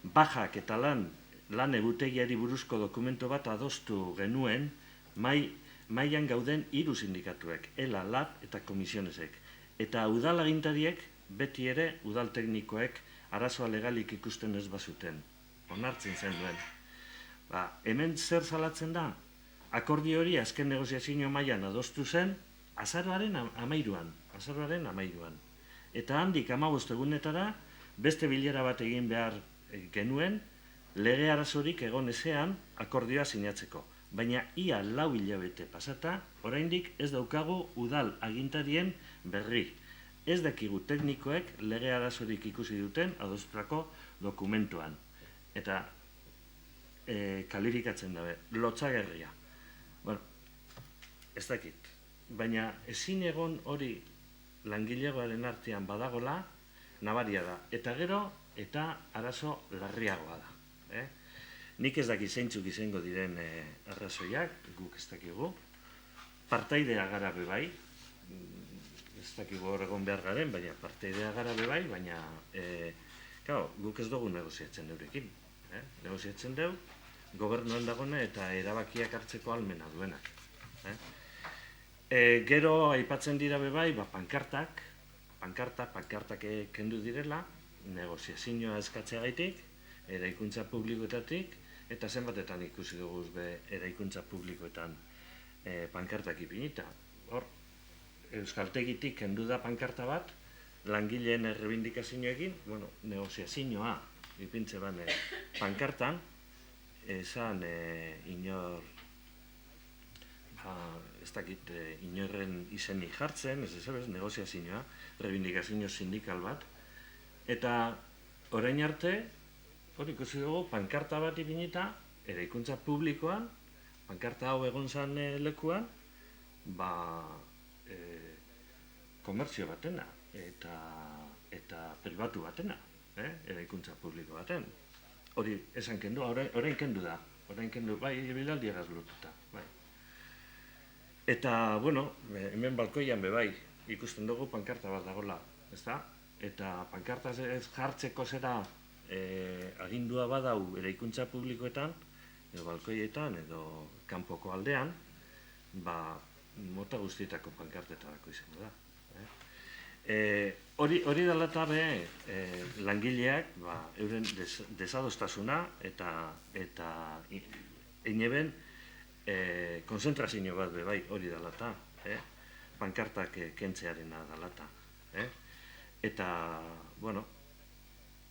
[SPEAKER 5] bajak eta lan egutegiari buruzko dokumento bat adostu genuen mailan gauden 3 sindikatuek, ELA, LAB eta komisionesek. Eta udal agintariek beti ere udal teknikoek arazoa legalik ikusten ez bazuten. Onartzen zen duen. Hemen zer salatzen da? Akordio hori azken negoziazio mailan adostu zen azaroaren 13an. Eta handik 15 egunetara beste bilera bat egin behar genuen lege arazorik egon ezean akordioa sinatzeko. Baina ia 4 hilabete pasata, oraindik ez daukagu udal agintarien berri. Ez dakigu teknikoek lege arazorik ikusi duten adostutako dokumentuan. Eta kalifikatzen dabe, lotsagarria. Ez dakit. Baina ezin egon hori langilegoaren artean badagola, nabaria da. Eta gero, eta arazo larriagoa da. Nik ez daki zeintzuk izango diren arrazoiak, guk ez dakigu. Partaidea gara bebai, ez dakigu hor egon behar garen, baina partaidea gara bebai, baina guk ez dugu negoziatzen eurekin. Negoziatzen dugu, gobernuan dagone eta erabakiak hartzeko almena duenak. Gero aipatzen dira bebai, pankartak kendu direla, negoziazioa eskatzeagaitik, eraikuntza publikoetatik, eta zenbatetan ikusi dugu eraikuntza publikoetan pankartak ipinita. Hor, Euskaltegitik kendu da pankarta bat, langileen errebindikazioekin, negoziazioa ipintze bane pankartan, esan inor, ez dakit inorren izeni jartzen, ez ezabez, negoziazioa, rebindikazio sindikal bat, eta orain arte, hor ikusi dugu, pankarta bat ipinita, eraikuntza publikoan, pankarta hau egon zen lekuan, komertzio batena, eta pribatu batena, eraikuntza publiko baten. Hori esan kendu, orain kendu da, bai, bilaldi egaz lotuta, bai. Eta, hemen balkoian bebai, ikusten dugu pankarta bat dagoela, ez da? Eta pankarta ez jartzeko zera agindua badau eraikuntza publikoetan, edo balkoietan, edo kanpoko aldean, mota guztietako pankartetarako izango da. Hori dela eta langileak euren desadostasuna eta eineben konzentrazio bat bebai hori dela eta pankartak kentzearena dela eta,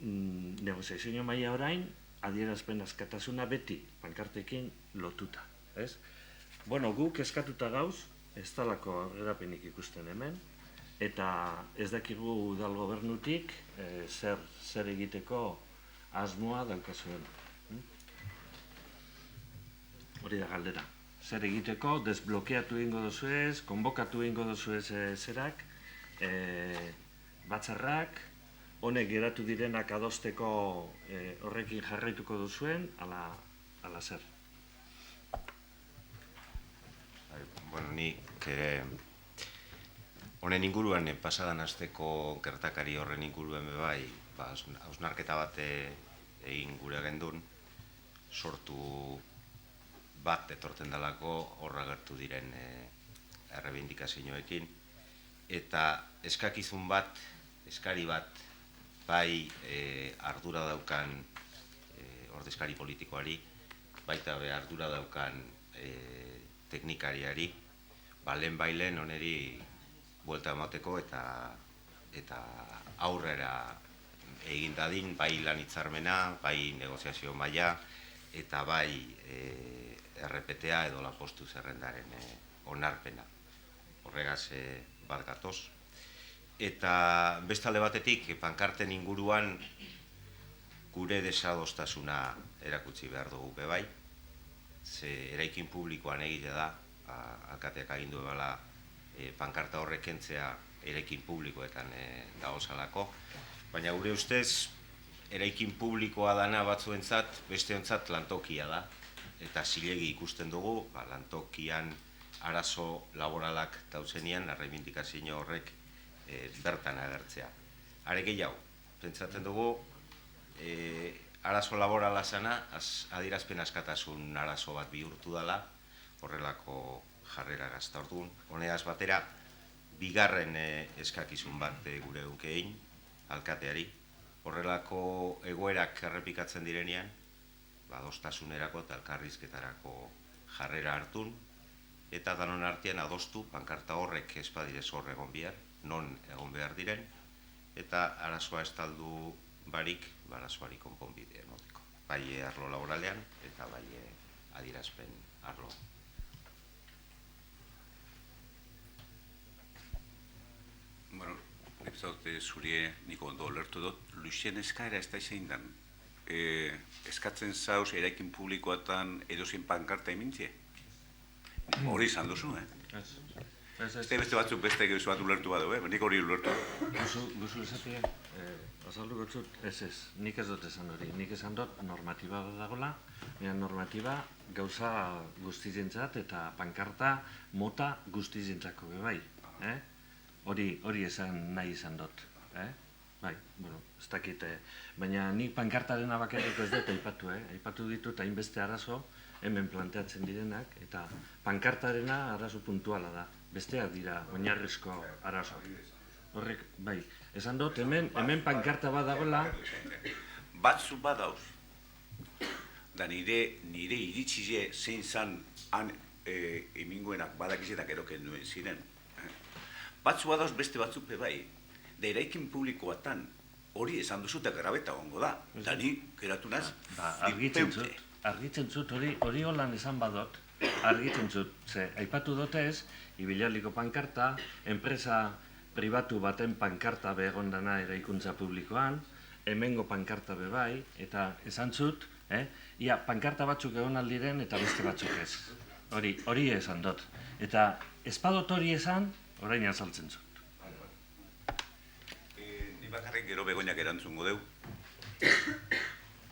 [SPEAKER 5] negoziazio maila orain adierazpen askatasuna beti pankartekin lotuta, ez? Guk eskatuta gauz, ez dalako aurrerapenik ikusten hemen, eta ez dakigu udal gobernutik zer egiteko asmoa daukazuen. Hori da galdera. Zer egiteko, desblokeatu egingo dozuez, konbokatu egingo dozuez zerak, batzarrak, honek geratu direnak adosteko horrekin jarraituko duzuen, ala zer.
[SPEAKER 10] Nik honen inguruan, pasadan asteko gertakari horren inguruan bebai, hausnarketa bat egin gure gendun, sortu bat etorten dalako horra gertu diren errebindikazioekin, eta eskakizun bat, eskari bat, bai ardura daukan ordezkari politikoari, baita ardura daukan teknikariari, lehen bailen oneri buelta emateko eta aurrera egin dadin, bai lan hitzarmena, bai negoziazio maila, eta bai RPTA edo lanpostu zerrendaren onarpena. Horregaz bat gatoz. Eta bestalde batetik, pankarten inguruan gure desadostasuna erakutsi behar dugu bebai. Ze eraikin publikoan egite da, alkateak agindu ebala pankarta horrek kentzea eraikin publikoetan dagozalako. Baina gure ustez, eraikin publikoa dana batzuentzat, besteontzat lantokia da. Eta zilegi ikusten dugu, lantokian arazo laboralak dauzenean, erreibindikazio horrek bertan agertzea. Are gehiago, pentsatzen dugu, arazo laborala zana, adierazpen askatasun arazo bat bihurtu dela, horrelako jarrera gazta orduan. Honegaz batera, bigarren eskakizun bat gure egunkein, alkateari, horrelako egoerak errepikatzen direnean, adostasunerako eta elkarrizketarako jarrera hartun, eta danon artean adostu, pankarta horrek espadidez hor egon behar, non egon behar diren, eta arazoa estaldu barik, arazoari konponbide emoteko. Bai arlo laboralean, eta bai adierazpen arlo.
[SPEAKER 1] Bueno, nik zaute zurie niko ondo lertu dut, Luxien eskaera ez da izan dan. Eskatzen zauz eraikin publikoatan edozien pankarta emintzie? Hori izan duzu, Beste batzuk beste gauzu bat ulertu badu, nik hori ulertu.
[SPEAKER 5] Guzu esatea, azalduko zut, ez, nik ez dut esan hori. Nik esan dut normatiba bat dagoela, normatiba gauza guztizentzat eta pankarta mota guztizentzako bebai. Hori esan nahi izan dut. Bai, ez dakit, baina nik pankartaren abakarrik ez dut aipatu, aipatu ditut hainbeste arazo hemen planteatzen direnak, eta pankartarena arazo puntuala da. Besteak dira oinarrizko arazo. Horrek, bai, esan dut, hemen pankarta bat dagoela.
[SPEAKER 1] Batzu badauz, da nire iritsize zein zan han emingoenak badakizetak eroken duen ziren. Batzu badauz beste batzuk bai, da eraikin publikoatan hori esan duzu eta grabeta gongo da. Da ni, geratu naz,
[SPEAKER 5] argitzen zut, hori holan esan badot, argitzen zut, ze, aipatu dotez, ibilaliko pankarta, enpresa pribatu baten pankarta behegondana eraikuntza publikoan, hemengo pankarta bebai, eta esan zut, ia pankarta batzuk egon aldiren eta beste batzuk ez. Hori esan dut. Eta espadot hori esan, orain azaltzen zut.
[SPEAKER 1] Ni bakarrik gero begoinak erantzungo deu.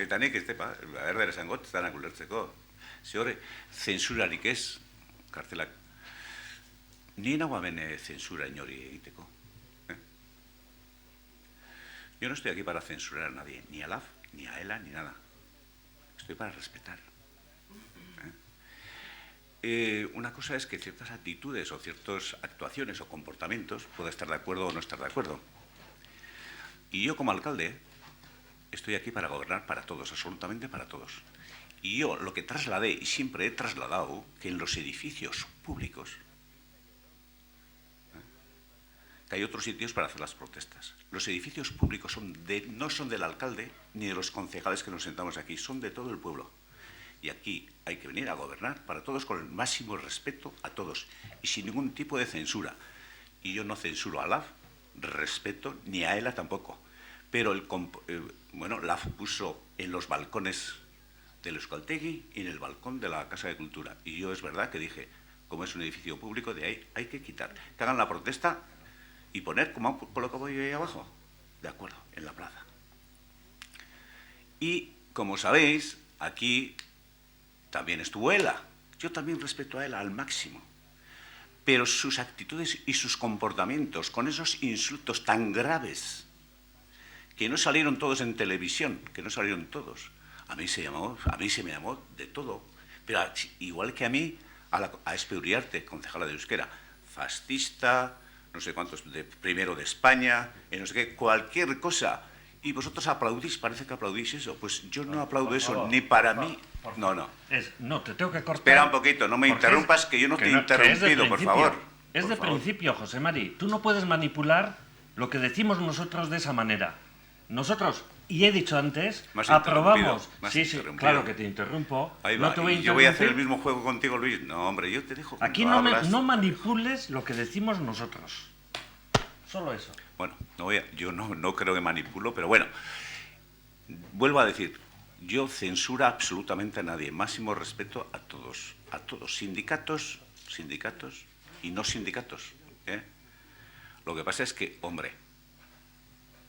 [SPEAKER 1] Eta nik ez depa, erder esan got, zanak ulertzeko. Ze horre, zensurarik ez, kartelak. Ni nagoa bene zensura inori egiteko. Yo no estoy aquí para censurar a nadie, ni a LAF, ni a ELA, ni nada. Estoy para respetar. Una cosa es que ciertas actitudes o ciertas actuaciones o comportamientos pueda estar de acuerdo o no estar de acuerdo. Y yo como alcalde estoy aquí para gobernar para todos, absolutamente para todos. Y yo lo que trasladé, y siempre he trasladado, que en los edificios públicos que hay otros sitios para hacer las protestas. Los edificios públicos no son del alcalde ni de los concejales que nos sentamos aquí, son de todo el pueblo. Y aquí hay que venir a gobernar para todos con el máximo respeto a todos y sin ningún tipo de censura. Y yo no censuro a LAF, respeto, ni a ELA tampoco. Pero LAF puso en los balcones del Euskaltegui y en el balcón de la Casa de Cultura. Y yo es verdad que dije, como es un edificio público, de ahí hay que quitar. Que hagan la protesta y poner como colocado yo ahí abajo. De acuerdo, en la plaza. Y, como sabéis, aquí también estuvo ELA. Yo también respeto a ELA al máximo. Pero sus actitudes y sus comportamientos, con esos insultos tan graves, que no salieron todos en televisión, que no salieron todos. A mí se me llamó de todo. Pero igual que a mí, a Espe Uriarte, concejala de Euskera, fascista, no sé cuántos, primero de España, no sé qué, cualquier cosa. Y vosotros aplaudís, parece que aplaudís eso. Pues yo no aplaudo eso, ni para mí. No, no.
[SPEAKER 5] No, te tengo que cortar.
[SPEAKER 1] Espera un poquito, no me
[SPEAKER 5] porque
[SPEAKER 1] interrumpas, que yo no te he interrumpido, por favor.
[SPEAKER 5] Es de principio, José Mari. Tú no puedes manipular lo que decimos nosotros de esa manera. Nosotros, y he dicho antes, aprobamos... Sí, claro que te interrumpo.
[SPEAKER 1] Ahí va.
[SPEAKER 5] No te voy a
[SPEAKER 1] ¿Y yo voy a hacer el
[SPEAKER 5] interrumpir.
[SPEAKER 1] mismo juego contigo, Luis? No, hombre, yo te dejo.
[SPEAKER 5] Aquí no manipules lo que decimos nosotros. Solo eso.
[SPEAKER 1] Bueno, yo no creo que manipulo, pero bueno, vuelvo a decir, yo censura absolutamente a nadie, máximo respeto a todos, sindicatos y no sindicatos. Lo que pasa es que, hombre,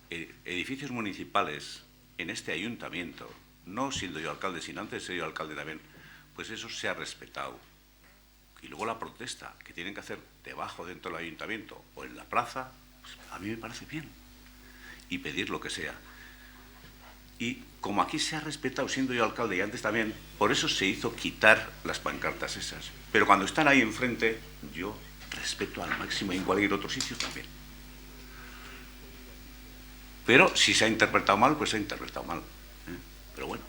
[SPEAKER 1] edificios municipales en este ayuntamiento, no siendo yo alcalde, sino antes de ser yo alcalde también, pues eso se ha respetado. Y luego la protesta que tienen que hacer debajo, dentro del ayuntamiento o en la plaza, pues a mí me parece bien. Y pedir lo que sea. Y como aquí se ha respetado, siendo yo alcalde y antes también, por eso se hizo quitar las pancartas esas. Pero cuando están ahí enfrente, yo respeto al máximo y en cualquier otro sitio también. Pero si se ha interpretado mal, pues se ha interpretado mal. Pero bueno.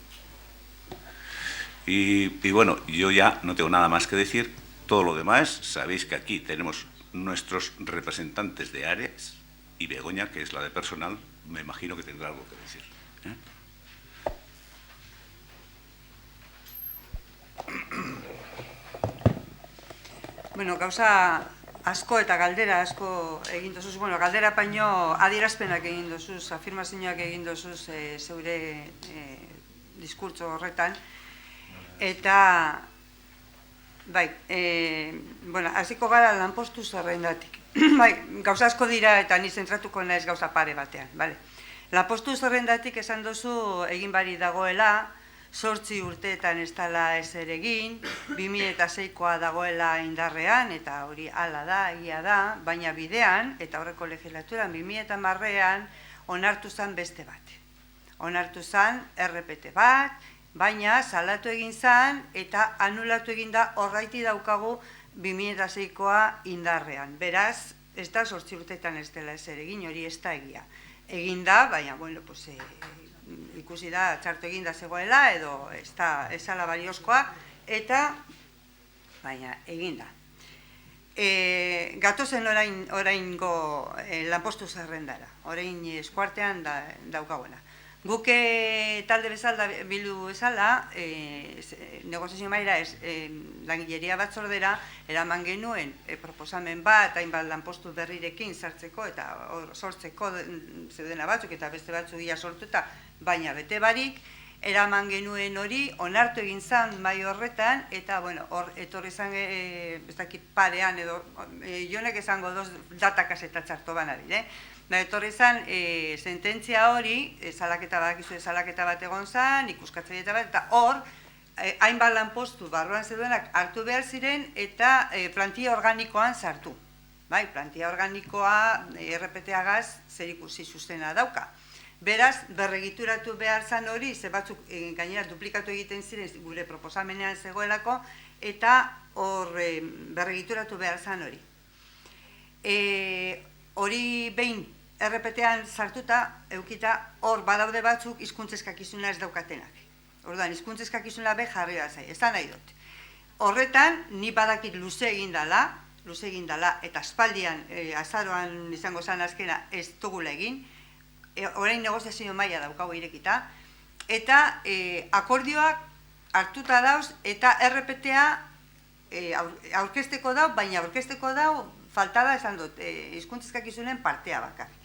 [SPEAKER 1] Y bueno, yo ya no tengo nada más que decir. Todo lo demás, sabéis que aquí tenemos nuestros representantes de áreas y Begoña, que es la de personal, me imagino que tendrá algo que decir.
[SPEAKER 6] Bueno, gauza asko eta galdera asko egin dozuz, bueno, galdera baino adierazpenak egin dozuz, afirmazioak egin dozuz zeure diskurtso horretan, eta bai, bueno, hasiko gara lanpostu zerrendatik. Bai, gauza asko dira eta ni zentratuko naiz gauza pare batean, bale. Lanpostu zerrendatik esan dozu egin bari dagoela, 8 urteetan ez dela ezer egin, 2006koa dagoela indarrean, eta hori hala da, egia da, baina bidean, eta aurreko legislaturan 2010ean onartu zen beste bat. Onartu zen RPT bat, baina salatu egin zen eta anulatu egin da horraiti daukagu 2006koa indarrean. Beraz, ez da 8 urteetan ez dela ezer egin, hori ez da egia. Egin da, baina, bueno, pues, ikusi da txartu egin da zegoela edo ez ala baliozkoa, eta, baina, egin da. Gatozen oraingo lanpostu zerrendara, orain eskuartean daukaguena. Guk talde bezala, bildu bezala, negoziazio maila langileria batzordera eraman genuen proposamen bat, hainbat lanpostu berrirekin sartzeko eta sortzeko zeudena batzuk eta beste batzuk ia sortuta, baina bete barik, eraman genuen hori, onartu egin zen mai horretan, eta, bueno, hor etorri zen, ez dakit parean edo, jonek esango datakas eta txarto banari, etorri zen, sententzia hori, salaketa bat egon zen, ikuskatzaile bat, eta hor, hainbat lanpostu barruan zeduenak hartu behar ziren eta plantilla organikoan sartu. Bai, plantilla organikoa RPT-agaz zer ikusi zuzena dauka. Beraz, berregituratu behar zan hori, ze batzuk gainera duplikatu egiten ziren gure proposamenean zegoelako, eta hor berregituratu behar zan hori. Hori behin RPT-an sartuta, eukita, hor badaude batzuk hizkuntzeskakizuna ez daukatenak. Orduan, hizkuntzeskakizuna be jarri da zai, ez da nahi dut. Horretan, ni badakit luze egin dala, eta aspaldian, azaroan izango zen azkena ez dugula egin, orain negoziazio maila daukago irekita, eta akordioak hartuta dauz, eta RPT-a aurkezteko dau, baina aurkezteko dau, faltada esan dut, hizkuntzeskakizunen partea bakarrik.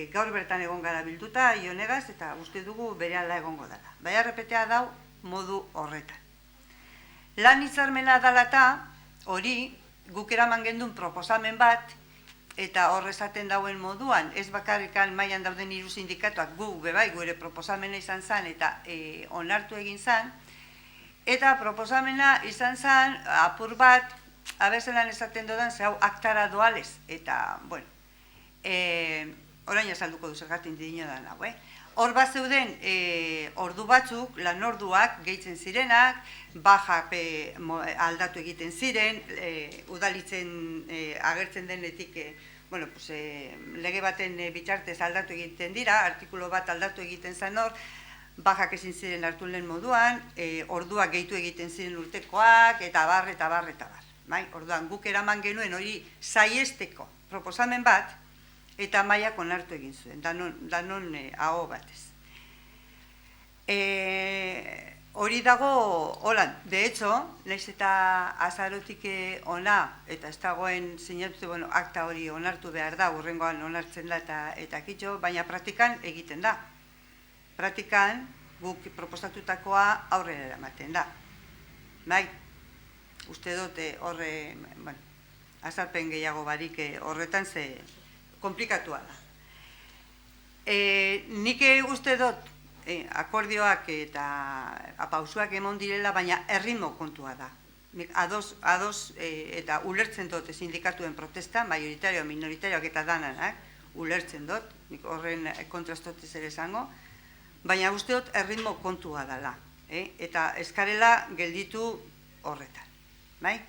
[SPEAKER 6] Gaur bertan egon gara bilduta, ionegaz, eta uste dugu berehala egongo dela. Bai, RPT-a dau modu horretan. Lan hitzarmena dalata, hori, guk eraman gendun proposamen bat, eta hor esaten dauen moduan, ez bakarrikan mailan dauden hiru sindikatuak gu bebai gure proposamena izan zen eta onartu egin zen, eta proposamena izan zen apur bat, abezelan esaten dodan, ze hau aktara doalez, eta, bueno, orain azalduko du zergatik dino da nago, Hor bat zeuden ordu batzuk, lan orduak gehitzen zirenak, bajak aldatu egiten ziren, udalitzen agertzen denetik bueno, pues, lege baten bitartez aldatu egiten dira, artikulu bat aldatu egiten zen hor, bajak ezin ziren hartu lehen moduan, orduak gehitu egiten ziren urtekoak, eta bar, eta bar, eta bar. Bai? Orduan, guk eraman genuen hori saiesteko proposamen bat, eta mailak onartu egin zuen, danon aho batez. Hori dago, holan, de hecho, nahiz eta azarotik ona, eta ez dagoen sinatute, bueno, akta hori onartu behar da, hurrengoan onartzen da eta kitxo, baina praktikan egiten da. Praktikan guk proposatutakoa aurrera eramaten da. Bai, uste dut horre, bueno, azalpen gehiago barik horretan ze komplikatua da. Nik uste dut akordioak eta pausuak emon direla, baina erritmo kontua da. Ados eta ulertzen dut sindikatuen protesta, majoritario, minoritarioak eta danak, ulertzen dut, nik horren kontrastotez ere esango, baina uste dut erritmo kontua dela, eta eskarela gelditu horretan, bai?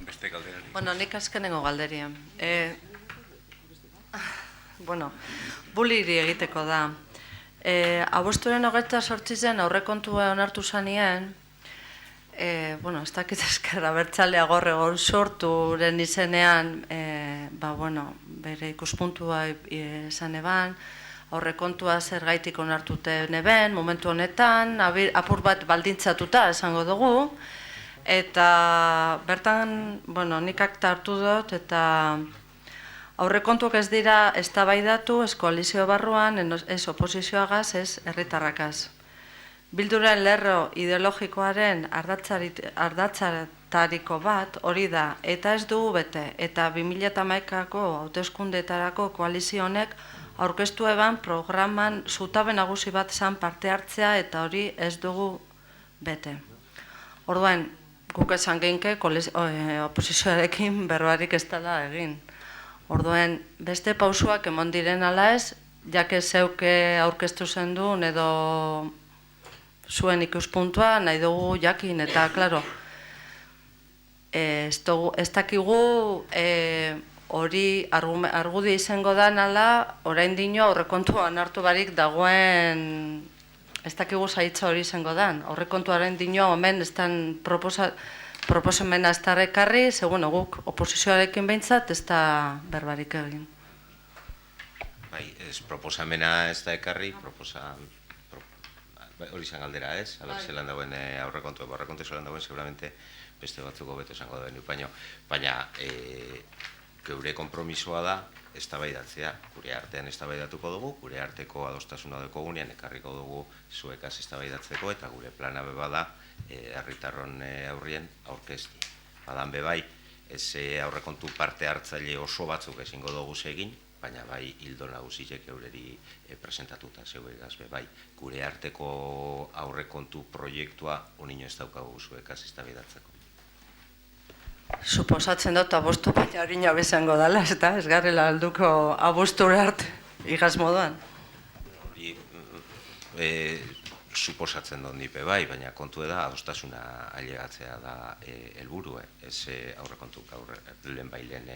[SPEAKER 1] Beste galderari.
[SPEAKER 3] Bueno, nik azkenengo galderia. Bueno, buliri egiteko da. Abuztuaren 28 aurrekontua onartu zanien, bueno, ez dakit ezker abertzalea gaur egon sorturen izenean, bere ikuspuntua esan eban, aurrekontua zergaitik onartute neben, momentu honetan, apur bat baldintzatuta esango dugu, eta bertan, nik akta hartu dut, eta aurrekontuak ez dira eztabaidatu ez koalizio barruan, ez oposizioagaz, ez herritarrakaz. Bilduren lerro ideologikoaren ardatzatariko bat hori da, eta ez dugu bete, eta 2011ko hauteskundeetarako koalizio honek aurkeztu eban programan zutabe nagusi bat zan parte hartzea, eta hori ez dugu bete. Orduan, guk esan geinke oposizioarekin berbarik ez dela egin. Orduan, beste pausuak emon diren ala ez, jake zeuke aurkeztu zen duen edo zuen ikuspuntua nahi dugu jakin, eta, klaro, ez dakigu hori argudia izango da nala, orain dino aurrekontuan hartu barik dagoen, ez dakigu zaitza hori izango da. Aurrekontuaren dino, omen, ez den proposamena ez da rekarri, segun guk oposizioarekin behintzat ez da berbarik egin.
[SPEAKER 10] Bai, proposamena ez da ekarri, hori izan galdera ez, zelan dagoen aurrekontu zelan dagoen, seguramente beste batzuko beto esango dauen baina geure konpromisoa da eztabaidatzea, gure artean eztabaidatuko dugu, gure arteko adostasuna dekogunean ekarriko dugu zuekaz eztabaidatzeko, eta gure plana beba da herritarron aurrien aurkezti. Badan bebai, ez aurrekontu parte hartzaile oso batzuk ezingo dugu egin, baina bai hildo nagusiek eureri presentatuta zeuegaz bebai. Gure arteko aurrekontu proiektua onino ez daukagu zuekaz eztabaidatzeko.
[SPEAKER 3] Suposatzen dut abuztu baina hori nabe izango dela, ez garrela alduko abuztura arte igaz moduan.
[SPEAKER 10] Hori suposatzen dut nipe bai, baina kontu da adostasuna ailegatzea da helburua, ez aurrekontuk lehen bailen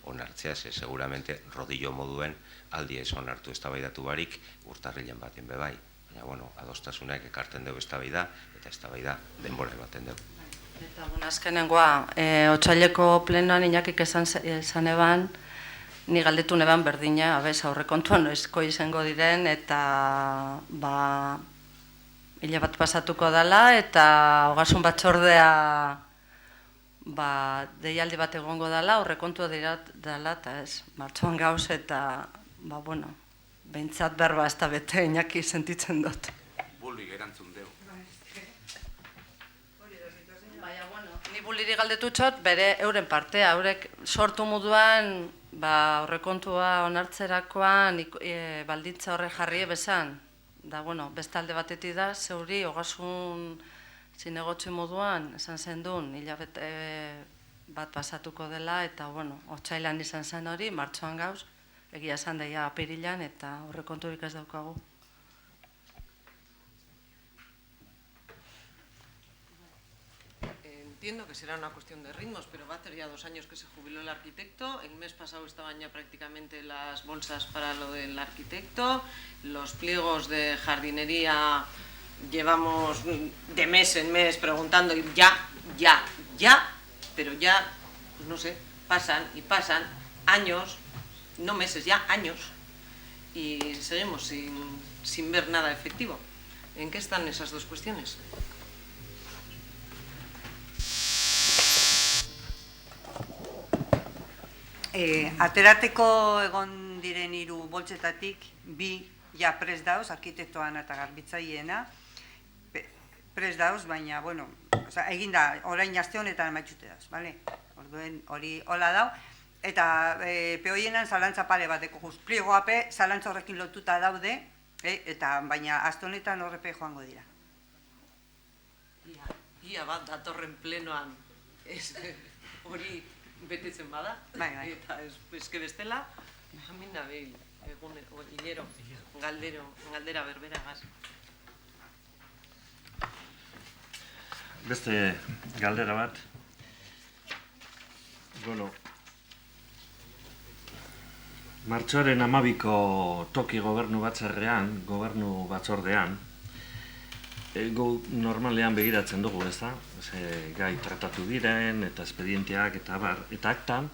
[SPEAKER 10] onartzea, seguramente rodillo moduen aldi ez onartu eztabaidatu barik urtarrilen baten bebai. Baina, adostasunak ekarten dugu eztabaida, eta eztabaida denbora baten dugu.
[SPEAKER 3] Eta azkenengoa, otsaileko plenoan inakik esan eban, ni galdetu neban berdina, aurrekontuan noizko izango diren, eta hile bat pasatuko dela, eta ogasun batzordea deialdi bat egongo dela, aurrekontua dela, eta ez, martxoan gauz, eta, behintzat berba ez da bete inaki sentitzen dut.
[SPEAKER 1] Bulik erantzun deu.
[SPEAKER 3] Ni buliri galdetutxot, bere euren partea, eurek sortu moduan, aurrekontua onartzerakoan baldintza horre jarri bezan. Da, bestalde batetik da, zeuri, ogasun zinegotzi moduan, esan zen duen, hilabete bat pasatuko dela, eta, otsailan izan zen hori, martxoan gauz, egia esan daia apirilan, eta aurrekonturik ez daukagu.
[SPEAKER 8] entiendo que será una cuestión de ritmos, pero va a hacer ya 2 años que se jubiló el arquitecto. El mes pasado estaban ya prácticamente las bolsas para lo del arquitecto. Los pliegos de jardinería llevamos de mes en mes preguntando y ya, pero ya, pues no sé, pasan y pasan años, no meses, ya años, y seguimos sin ver nada efectivo. ¿En qué están esas 2 cuestiones?
[SPEAKER 6] Aterateko egon diren 3 boltsetatik 2 ja prest dauz, arkitektoan eta garbitzaileena prest dauz, baina, bueno, eginda, orain aste honetan amaitxute dauz, bale? Orduen hori hola dau, eta peoienan zalantza pare bateko guz, pliegoape zalantza horrekin lotuta daude, eta baina aste honetan horrepe joango dira.
[SPEAKER 8] Ia bat datorren plenoan hori betetzen bada, eta eske bestela, jamin nabil, hilero, galdera berberagaz.
[SPEAKER 5] Beste galdera bat. Bueno, martxoaren 12ko toki gobernu batzordean, gu normalean begiratzen dugu, ez da? Gai tratatu diren, eta espedienteak, eta bar, eta aktan,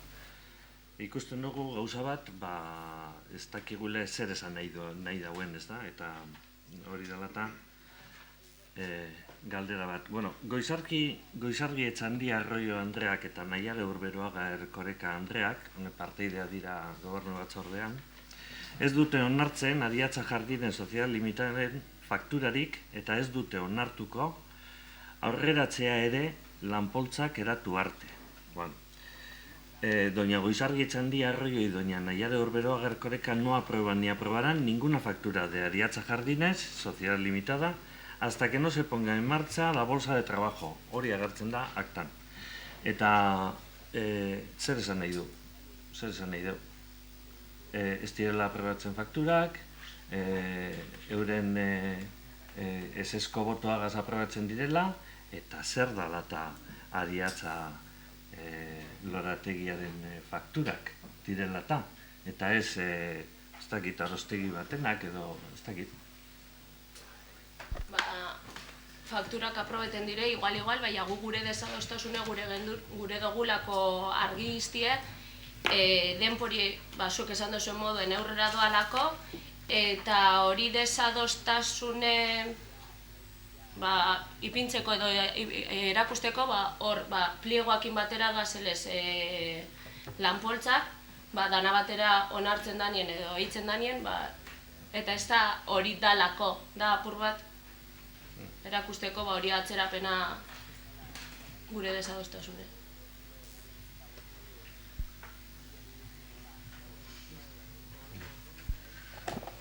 [SPEAKER 5] ikusten dugu gauza bat, ez dakigule zer esan nahi dauen, ez da? Eta hori dela galdera bat. Bueno, Goizargi Etxandia Arroyo Andreak eta Naiare Urberoaga Erkoreka Andreak, parteidea dira gobernu batzordean, ez dute onartzen Ariatza Jardinen Sozial Limitaren fakturarik eta ez dute onartuko aurreratzea ere lanpoltzak eratu arte. Bueno, doña Goizargi Etxandia Arroyo y doña Naiare Urberoaga Erkoreka no aprueban ni aprobarán ninguna factura de Ariatza Jardines Sociedad Limitada hasta que no se ponga en marcha la bolsa de trabajo. Hori agertzen da aktan. Eta zer esan nahi du? Ez direla aprobatzen fakturak, euren esesko botoagaz aprobatzen direla, eta zer dala eta Ariatza lorategiaren fakturak direla eta ez dakit arrostegi batenak edo ez dakit.
[SPEAKER 11] Fakturak aprobeten dire, igual, baina gu gure desadostasune gure dogulako argi iztie, denpori, zuk esan duzuen moduen aurrera doalako, eta hori desadostasune ipintzeko edo erakusteko, hor pliegoakin batera doazelez lanpoltzak, dana batera onartzen danien edo eitzen danien, eta ez da hori dalako, da apur bat, erakusteko hori atzerapena gure desadostasune.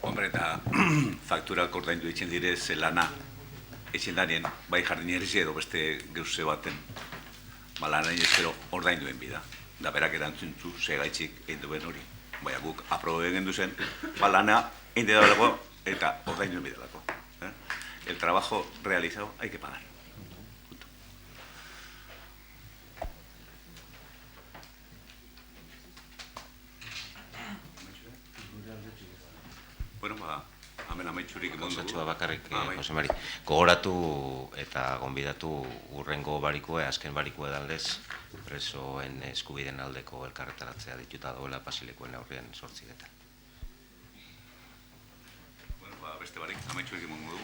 [SPEAKER 1] Hombre, eta fakturak ordaindu eitzen dire zelana eitzen danien, bai jardineriz edo beste geuse baten lanari ezkero ordainduen bida. Da berak erantzuntzu segaitzik egin duen hori. Baina guk aprobe egin duzen, lana egin dalako eta ordainduen bidalako. El trabajo realizado hay que pagar. Punto. Bueno, hemen amaitxurik egon dugu.
[SPEAKER 10] Gauzatxua bakarrik, Jose Mari. Gogoratu eta gonbidatu urrengo barikue, azken barikue danlez, presoen eskubideen aldeko elkarretaratzea dituta doela Pasilekoen aurrean 8
[SPEAKER 1] Bueno, beste barik, amaitxurik egon dugu.